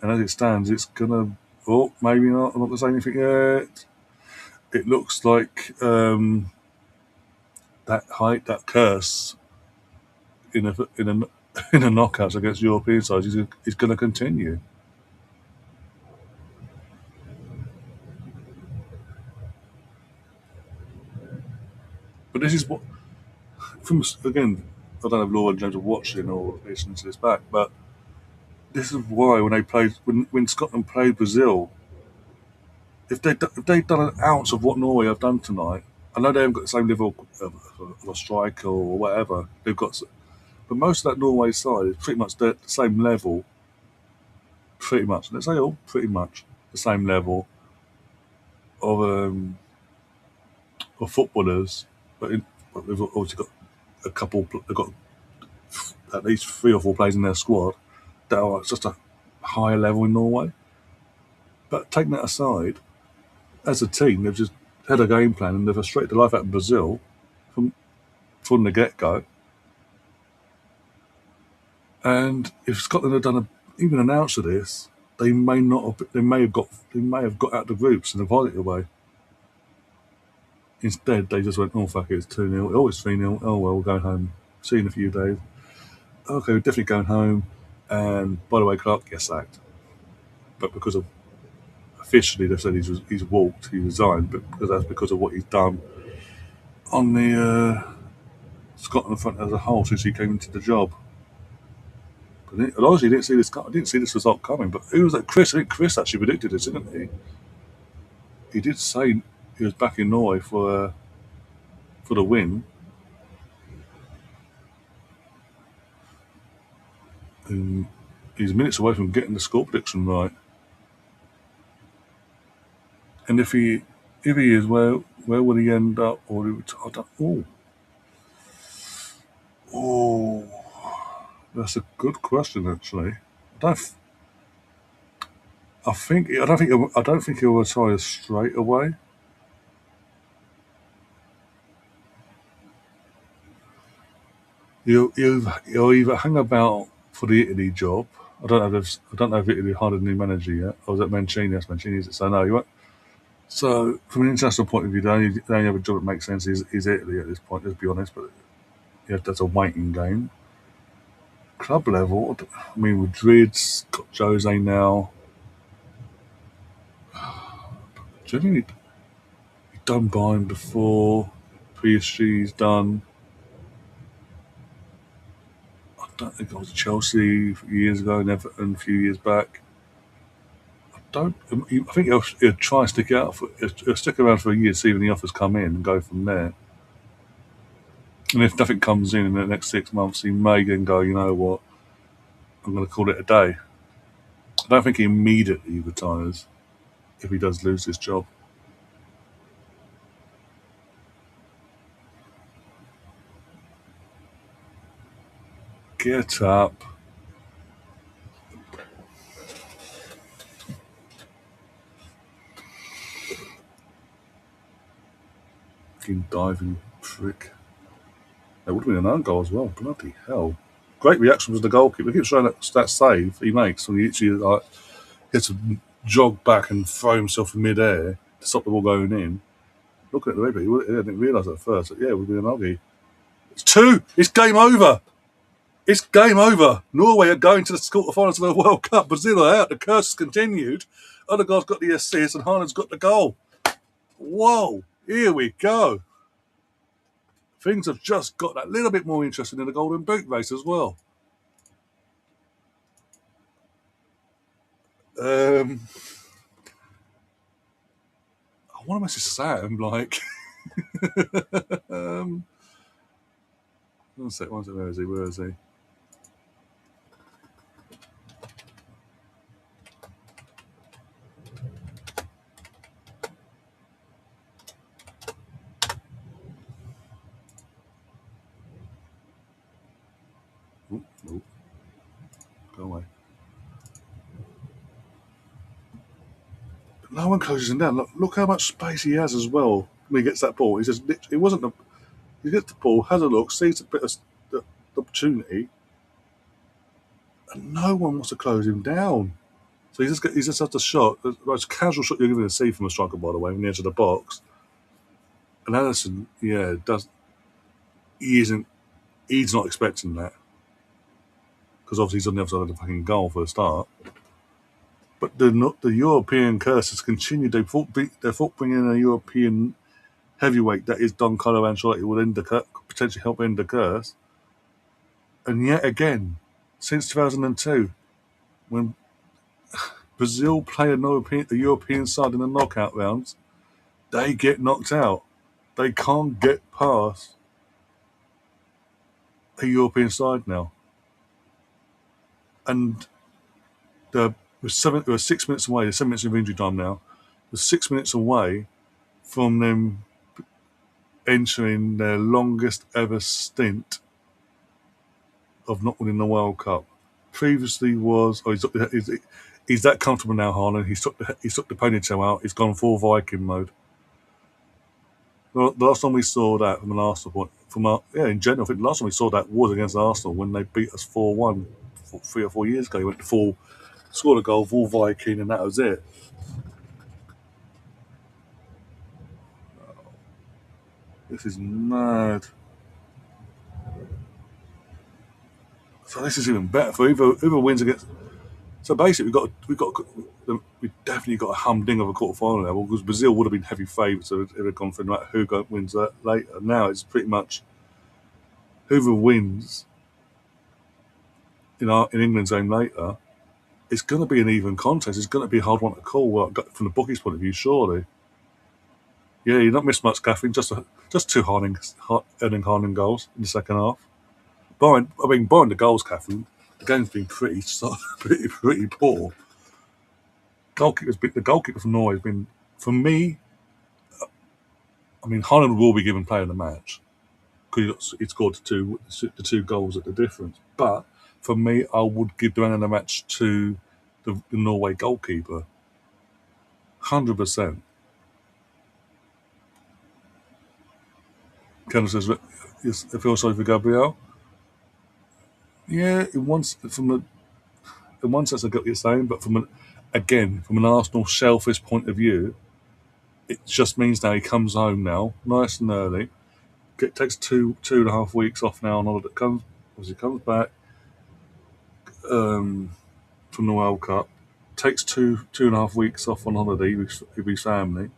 And as it stands, it's gonna. Oh, maybe not. I'm not gonna say anything yet. It looks like that curse in a in a knockouts against European sides is going to continue. But this is what from again. I don't have Laura and James are watching or listening to this back, but this is why when Scotland played Brazil, if they'd done an ounce of what Norway have done tonight, I know they haven't got the same level of a striker or whatever they've got, but most of that Norway side is pretty much the same level. Pretty much, let's say all pretty much the same level of footballers, but they've obviously got a couple. They've got at least 3 or 4 players in their squad that are just a higher level in Norway. But taking that aside, as a team, they've just had a game plan and they've frustrated the life out of Brazil from the get go. And if Scotland had even an ounce of this, they may not have. They may have got out the groups in a positive way. Instead, they just went, "Oh fuck it, it's 2-0. Oh, it's 3-0. Oh well, we're going home. See you in a few days. Okay, we're definitely going home." And by the way, Clark gets sacked, but because of officially they've said he's walked, he resigned, but that's because of what he's done on the Scotland front as a whole since he came into the job. But honestly, I didn't see this result coming. But who was that? Chris. I think Chris actually predicted this, didn't he? He did say he was back in Norway for the win, and he's minutes away from getting the score prediction right. And if he is, where will he end up? Or I don't, oh, that's a good question actually. I don't. I don't think he'll retire straight away. He'll either hang about for the Italy job. I don't know if Italy hired a new manager yet. Or was it Mancini? Yes, Mancini. So no, he won't. So from an international point of view, the only other job that makes sense is Italy at this point. Let's be honest, but yeah, that's a waiting game. Club level, I mean, Madrid's got Jose now. Do you think he's done Bayern before? PSG's done. I don't think I was Chelsea a few years ago and Everton a few years back. I think he'll try and stick it out. He'll stick around for a year, see when the offers come in, and go from there. And if nothing comes in the next 6 months, he may then go. You know what? I'm going to call it a day. I don't think he immediately retires if he does lose this job. Get up. Fucking diving prick. That would have been an own goal as well. Bloody hell. Great reaction was the goalkeeper. Look at showing that save he makes when he actually gets to jog back and throw himself in mid-air to stop the ball going in. Looking at the replay, he didn't realise at first that, it would be an ugly. It's 2! It's game over! It's game over! Norway are going to the quarterfinals of the World Cup. Brazil are out. The curse has continued. Other guy's got the assist and Haaland's got the goal. Whoa! Here we go. Things have just got that little bit more interesting in the Golden Boot race as well. I want to message Sam, like... one sec, where is he? Ooh. Go away. No one closes him down. Look how much space he has as well when he gets that ball. He just it wasn't the. He gets the ball, has a look, sees a bit of the opportunity, and no one wants to close him down. So he just has a shot, the most casual shot you're going to see from a striker, by the way, from the edge of the box. And Alisson, he's not expecting that because obviously he's on the other side of the fucking goal for a start. But the European curse has continued. They thought bringing in a European heavyweight that is Don Carlo Ancelotti would end potentially help end the curse. And yet again, since 2002, when Brazil play a European side in the knockout rounds, they get knocked out. They can't get past a European side now. And we're 6 minutes away. There's 7 minutes of injury time now. We're 6 minutes away from them entering their longest ever stint of not winning the World Cup. Previously he's that comfortable now, Haaland. He's took the ponytail out. He's gone full Viking mode. The last time we saw that from an Arsenal point, in general, I think the last time we saw that was against Arsenal when they beat us 4-1 3 or 4 years ago. He went to full, scored a goal, full Viking, and that was it. This is mad. So this is even better for whoever wins against. So basically, we definitely got a humding of a quarterfinal level because Brazil would have been heavy favourites. So it had gone for no matter who wins that later. Now it's pretty much whoever wins in England's game later. It's going to be an even contest. It's going to be a hard one to call from the bookies' point of view, surely. Yeah, you're not missed much, Catherine. Just 2 Erling Haaland goals in the second half. Barring the goals, Catherine, the game's been pretty poor. The goalkeeper from Norway has been, for me, Haaland will be given player of the match because he scored the 2 goals at the difference. But for me, I would give the man of the match to the Norway goalkeeper. 100%. Kendall says, I feel sorry for Gabriel. Yeah, in one sense I get what you're saying, but from an Arsenal shellfish point of view, it just means now he comes home now, nice and early. Takes 2.5 weeks off now on holiday. Comes back from the World Cup, takes 2.5 weeks off on holiday with his family,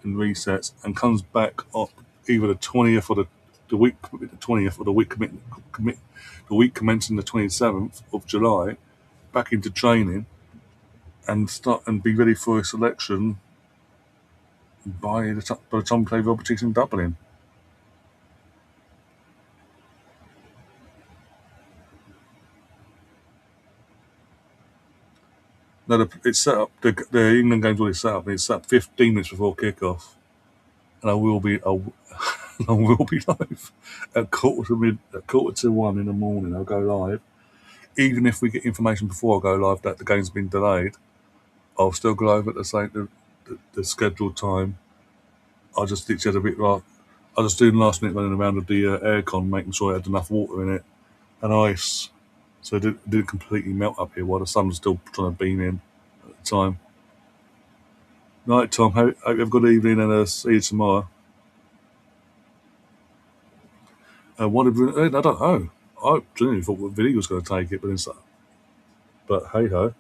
and resets, and comes back up either the 20th or the week 20th or the week commencing the 27th of July, back into training, and be ready for a selection by the time we play Robotics in Dublin. No, it's set up. The England game's already set up. And it's set up 15 minutes before kickoff, and I will be live at 1:45 in the morning. I'll go live, even if we get information before I go live that the game's been delayed. I'll still go live at the scheduled time. I'll just ditch it a bit right. I was doing last minute running around with the aircon, making sure it had enough water in it and ice, so it didn't completely melt up here while the sun was still trying to beam in at the time. Night, Tom. Hope you have a good evening and see you tomorrow. What did I don't know. I genuinely thought that Vinny was going to take it, but hey ho.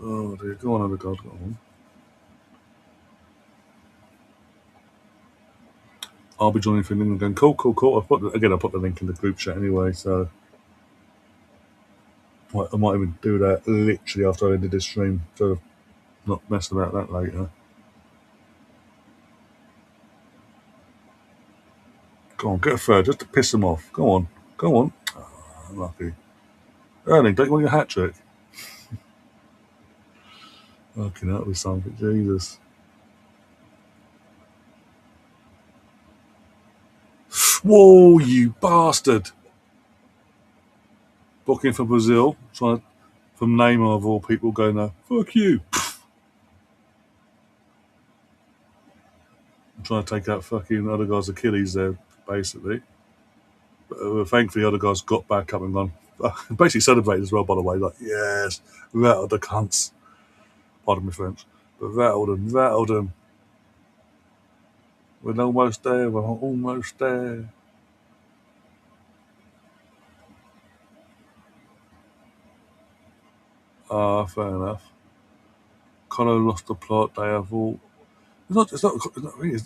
Oh dear, go on, other God, go on. I'll be joining from England going, cool. I'll put the link in the group chat anyway, so I might even do that literally after I ended this stream, so not messing about that later. Go on, get a third, just to piss them off. Go on. Oh, lucky. Erling, don't you want your hat trick? Okay, that'll be something, Jesus. Whoa, you bastard! Booking for Brazil, from Neymar of all people, going there. Fuck you! I'm trying to take out fucking other guy's Achilles there, basically. But thankfully, the other guys got back up and gone. Basically celebrated as well, by the way. Like, yes, rattled the cunts. Pardon me, French. But rattled them. We're almost there. Fair enough. Connor lost the plot. They have all. It's not really.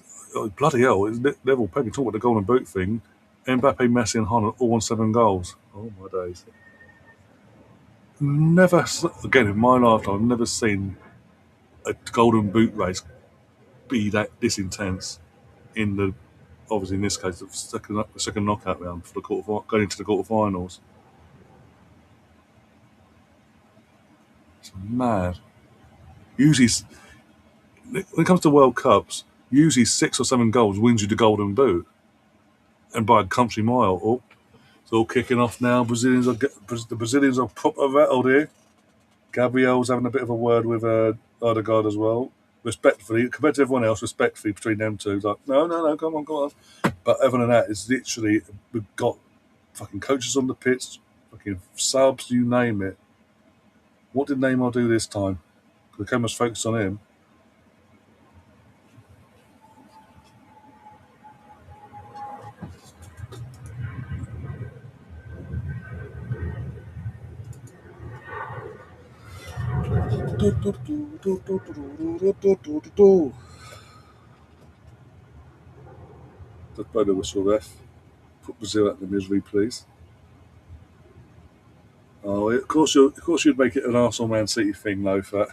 Bloody hell. They've all talking about the Golden Boot thing. Mbappe, Messi, and Haaland all on 7 goals. Oh, my days. Again, in my lifetime, I've never seen a Golden Boot race be this intense in the, obviously in this case, the second knockout round for the going into the quarterfinals. It's mad. Usually, when it comes to World Cups, usually 6 or 7 goals wins you the Golden Boot, and by a country mile. Oh, it's all kicking off now. The Brazilians are proper rattled here. Gabriel's having a bit of a word with Odegaard as well. Respectfully, compared to everyone else, respectfully between them two. It's like, no, come on. But other than that, it's literally, we've got fucking coaches on the pitch, fucking subs, you name it. What did Neymar do this time? The camera's focused on him. Just blow the whistle, ref. Put Brazil out of the misery, please. Oh, of course you'd make it an Arsenal Man City thing, though, Fat.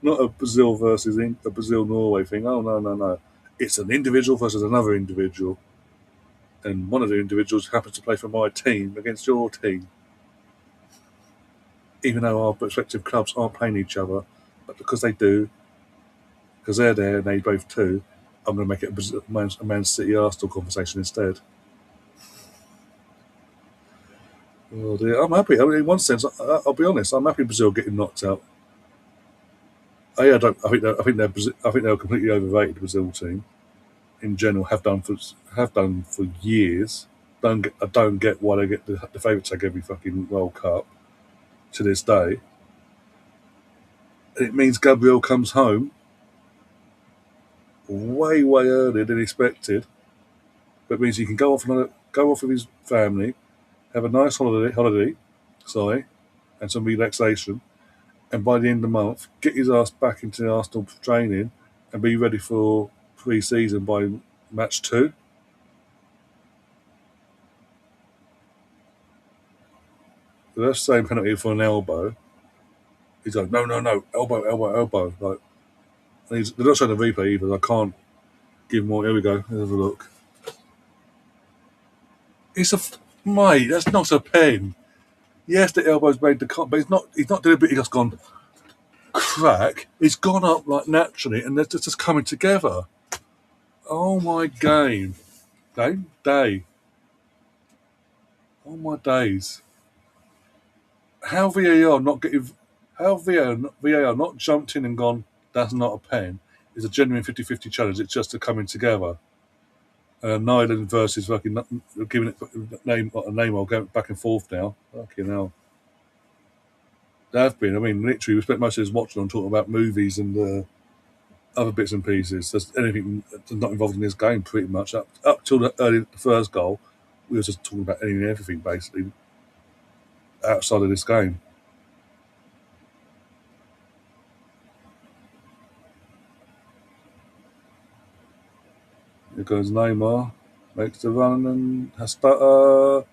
Not a Brazil versus a Brazil Norway thing. Oh no. It's an individual versus another individual, and one of the individuals happens to play for my team against your team. Even though our respective clubs aren't playing each other, but because they do, because they're there and they both too, I'm going to make it a Man City Arsenal conversation instead. Oh dear, I'm happy. I mean, in one sense, I'll be honest. I'm happy Brazil getting knocked out. I think they're completely overrated. The Brazil team, in general, have done for years. I don't get why they get the favourite tag every fucking World Cup to this day. And it means Gabriel comes home way earlier than expected. But it means he can go off with his family, have a nice holiday, and some relaxation, and by the end of the month, get his ass back into the Arsenal training and be ready for pre-season by match 2. The ref's saying penalty for an elbow. He's like, no, elbow. Like, they're not showing the replay either. I can't give more. Here we go. Let's have a look. Mate, that's not a pen. Yes, the elbow's made the cut, but he's not deliberately just gone crack. It's gone up like naturally, and they're just coming together. Oh my game day! Oh my days! How VAR not getting? How VAR not jumped in and gone? That's not a pen. It's a genuine 50-50 challenge. It's just a coming together. Nyland versus fucking giving it a name. I'll go back and forth now. Fucking hell. There have been. I mean, literally, we spent most of this watching on talking about movies and other bits and pieces. There's anything that's not involved in this game, pretty much. Up till the first goal, we were just talking about anything and everything, basically, outside of this game. Here goes Neymar, makes the run and has 2-1.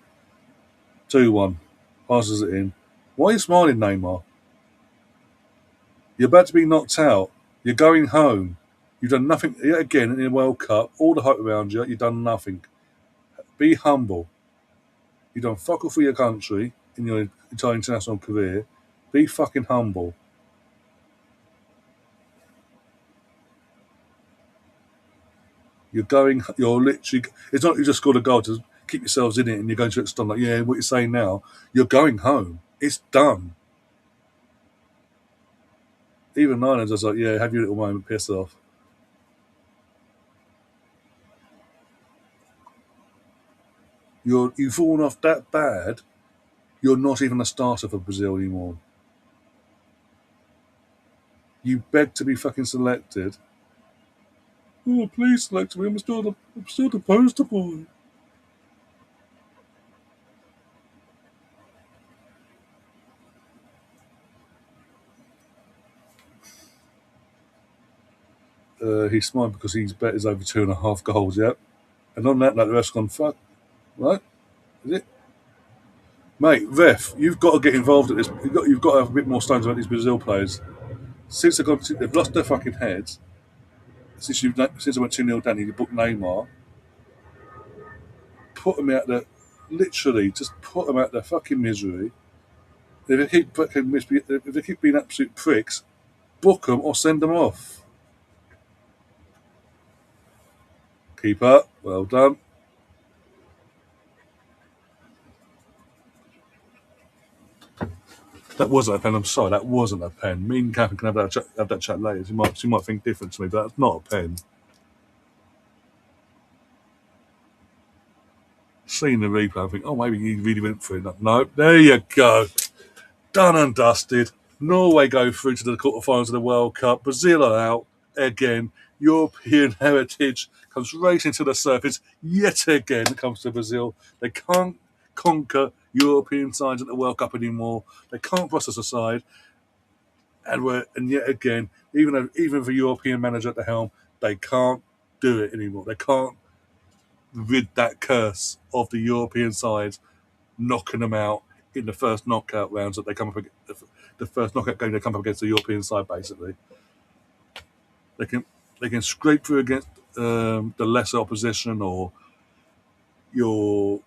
Passes it in. Why are you smiling, Neymar? You're about to be knocked out. You're going home. You've done nothing yet again in the World Cup. All the hype around you. You've done nothing. Be humble. You've done fuck all for your country in your entire international career. Be fucking humble. You're literally, it's not you just scored a goal to keep yourselves in it and you're going to extend like, yeah, what you're saying now, you're going home. It's done. Even Niners was like, yeah, have your little moment, piss off. You've fallen off that bad, you're not even a starter for Brazil anymore. You beg to be fucking selected. Oh, please select me. I'm still the poster boy. He's smart because he's bet is over 2.5 goals, yep. And on that note, the ref's gone, fuck, right? Is it? Mate, ref, you've got to get involved at this. You've got to have a bit more stones about these Brazil players. Since they've lost their fucking heads, since they went 2-0 down, you booked Neymar, put them out there, literally, just put them out their fucking misery. If they keep being absolute pricks, book them or send them off. Keeper, well done. That wasn't a pen. I'm sorry, that wasn't a pen. Me and Catherine can have that chat later. She might think different to me, but that's not a pen. Seeing the replay, I think, oh, maybe he really went for it. No, there you go. Done and dusted. Norway go through to the quarterfinals of the World Cup. Brazil are out again. European heritage comes racing to the surface yet again. It comes to Brazil. They can't conquer European sides at the World Cup anymore. They can't brush us aside. And yet again, even with a European manager at the helm, they can't do it anymore. They can't rid that curse of the European sides knocking them out in the first knockout rounds that they come up against. The first knockout game they come up against the European side, basically. They can scrape through against the lesser opposition or your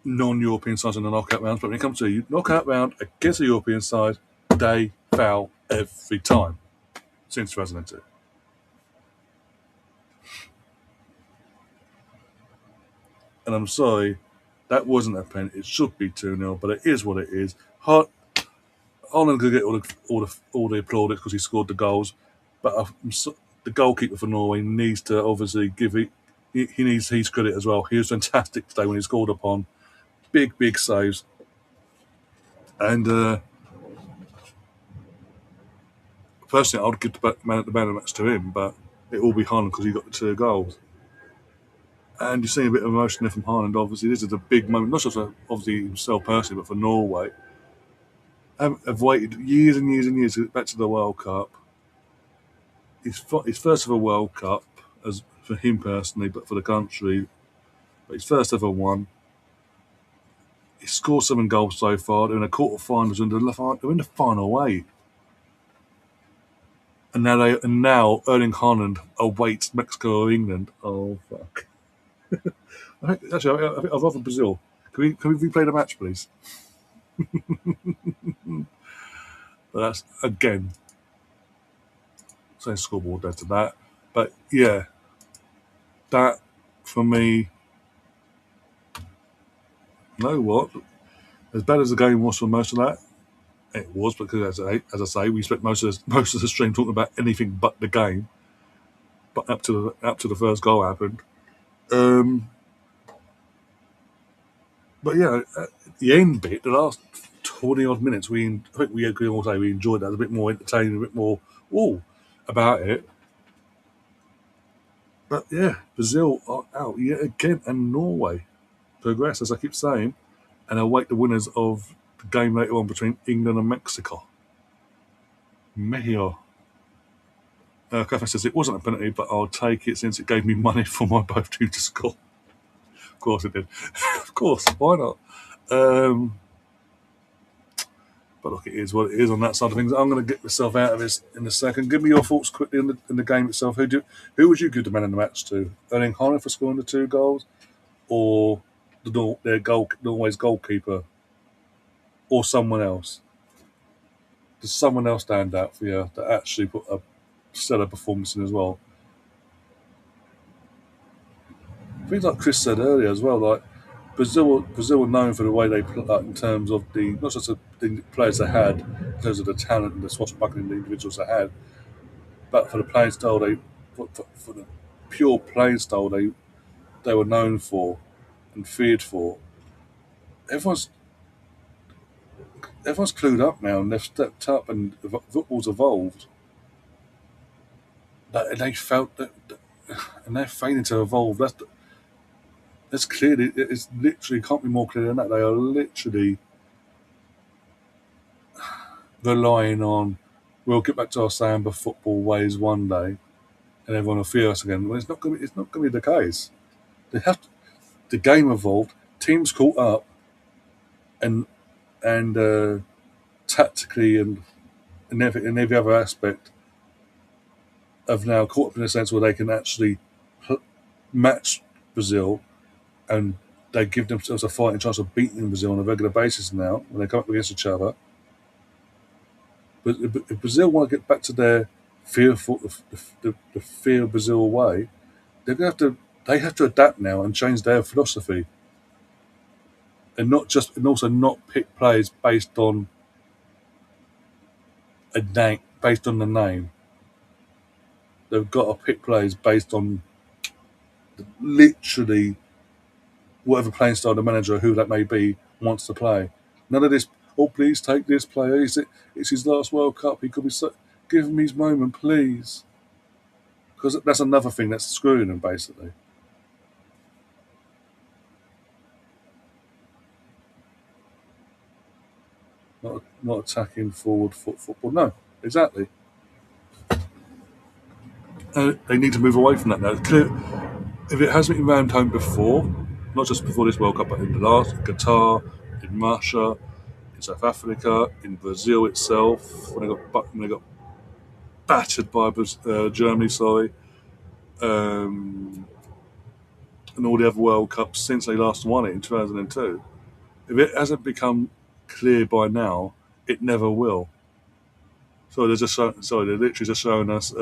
non-European sides in the knockout rounds, but when it comes to a knockout round against a European side, they foul every time since 2002. And I'm sorry, that wasn't a pen. It should be 2-0, but it is what it is. Haaland could get all the applauded because he scored the goals, but the goalkeeper for Norway needs to obviously give it. He needs his credit as well. He was fantastic today when he scored upon big saves, and personally, I would give the man of the match to him, but it will be Haaland because he got the 2 goals. And you're seeing a bit of emotion there from Haaland. Obviously, this is a big moment, not just for obviously himself personally, but for Norway. Have waited years and years and years to get back to the World Cup. His first ever World Cup, as for him personally, but for the country. But his first ever one. He scored 7 goals so far. They're in the quarterfinals and they're in the final eight. And now Erling Haaland awaits Mexico or England. Oh fuck! I think I'd rather Brazil. Can we replay the match, please? But that's again, same scoreboard there to that. But yeah, that for me, you know what? As bad as the game was for most of that, it was because as I say, we spent most of the stream talking about anything but the game, but up to the first goal happened. Um, but yeah, at the end bit, the last 20 odd minutes, I think we agree all day we enjoyed that. It was a bit more entertaining, a bit more ooh about it. But yeah, Brazil are out yet again, and Norway progress, as I keep saying, and await the winners of the game later on between England and Mexico. Mexico. Catherine says it wasn't a penalty, but I'll take it since it gave me money for my both teams to score. Of course it did. Of course, why not? Um, but look, it is what it is on that side of things. I'm going to get myself out of this in a second. Give me your thoughts quickly in the game itself. Who would you give the man in the match to? Erling Haaland for scoring the 2 goals, or Norway's goalkeeper, or someone else? Does someone else stand out for you that actually put a stellar performance in as well? Things like Chris said earlier as well, like Brazil were known for the way they play, like, in terms of the not just the players they had, in terms of the talent and the swashbuckling individuals they had, but for the playing style for the pure playing style they were known for and feared for. Everyone's everyone's clued up now and they've stepped up and football's evolved. And they felt and they're failing to evolve. That's clearly it's literally can't be more clear than that. They are literally relying on we'll get back to our Samba football ways one day, and everyone will fear us again. Well, it's not going. It's not going to be the case. They have to, the game evolved. Teams caught up, and tactically and in every other aspect have now caught up in a sense where they can actually match Brazil, and they give themselves a fighting chance of beating Brazil on a regular basis now when they come up against each other. But if Brazil want to get back to their fearful, the fear Brazil way, they're going to have to. They have to adapt now and change their philosophy, and also not pick players based on the name. They've got to pick players based on literally whatever playing style the manager, who that may be, wants to play. None of this. Oh, please take this player. It's his last World Cup. He could be give him his moment, please. Because that's another thing that's screwing them basically. Not attacking forward football. No, exactly. They need to move away from that now. If it hasn't been rammed home before, not just before this World Cup, but in the last, Qatar, in Russia, in South Africa, in Brazil itself, when they got battered by Germany, sorry, and all the other World Cups since they last won it in 2002. If it hasn't become clear by now, it never will. So they're literally just showing us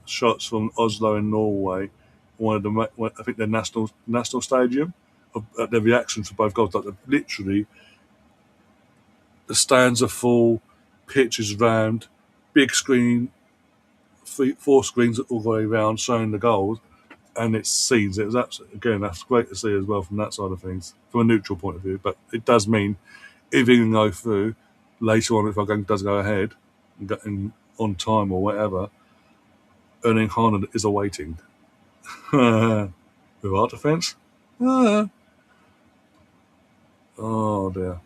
shots from Oslo in Norway, one of the I think their national stadium, of their reactions for both goals. Like literally, the stands are full, pitch is round, big screen, four screens all the way around showing the goals, and it's scenes. It was absolutely again that's great to see as well from that side of things, from a neutral point of view. But it does mean if it can go through later on, if our game does go ahead and get on time or whatever, Erling Haaland is awaiting. With our defence? Ah. Oh dear.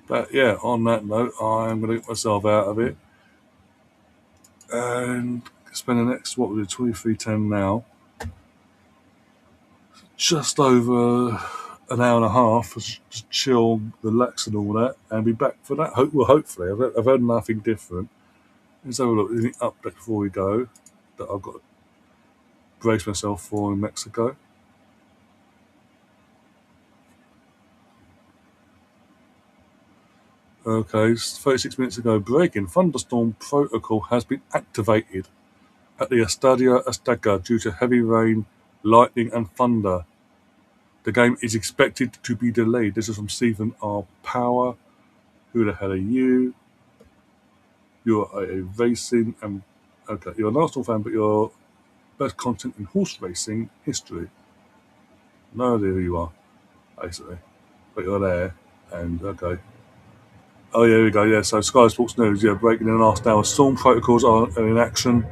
But yeah, on that note, I'm going to get myself out of it and spend the next, what we're 23:10 now, just over an hour and a half, just chill, relax and all that, and be back for that. Hopefully, I've heard nothing different. Let's have a look. Anything update before we go that I've got to brace myself for in Mexico? Okay, 36 minutes ago, breaking thunderstorm protocol has been activated at the Estadio Azteca due to heavy rain lightning and thunder. The game is expected to be delayed. This is from Stephen R. Power. Who the hell are you? You're a racing and okay, you're an Arsenal fan, but you're best content in horse racing history. No idea who you are, basically. But you're there, and okay. Oh yeah, here we go. Yeah, so Sky Sports News. Yeah, breaking in last hour. Storm protocols are in action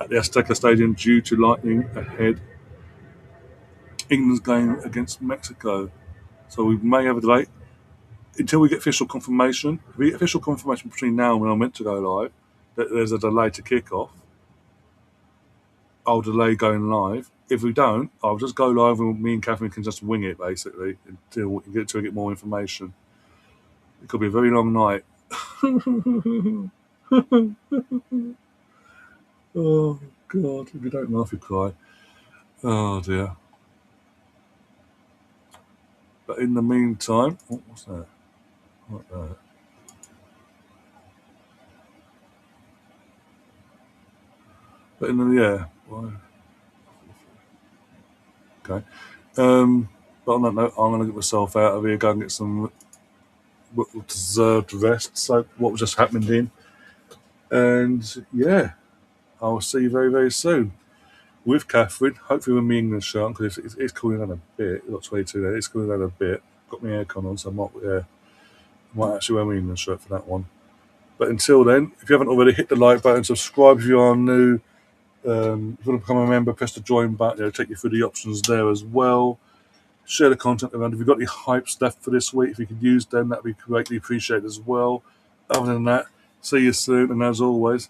at the Azteca Stadium due to lightning ahead. England's game against Mexico. So we may have a delay until we get official confirmation. If we get official confirmation between now and when I'm meant to go live that there's a delay to kick off, I'll delay going live. If we don't, I'll just go live and me and Catherine can just wing it basically until we get more information. It could be a very long night. Oh God! If you don't laugh, you cry. Oh dear. But in the meantime, what's that? What that? But in the okay. But on that note, I'm going to get myself out of here, go and get some deserved rest. So what was just happened in, and yeah, I will see you very very soon with Catherine. Hopefully with me English shirt because it's cooling down a bit. It's got 22 there. It's cooling down a bit. Got my aircon on, so I might actually wear my England shirt for that one. But until then, if you haven't already, hit the like button, subscribe if you are new. If you want to become a member, press the join button. It'll take you through the options there as well. Share the content around. If you've got any hypes left for this week, if you could use them, that'd be greatly appreciated as well. Other than that, see you soon, and as always,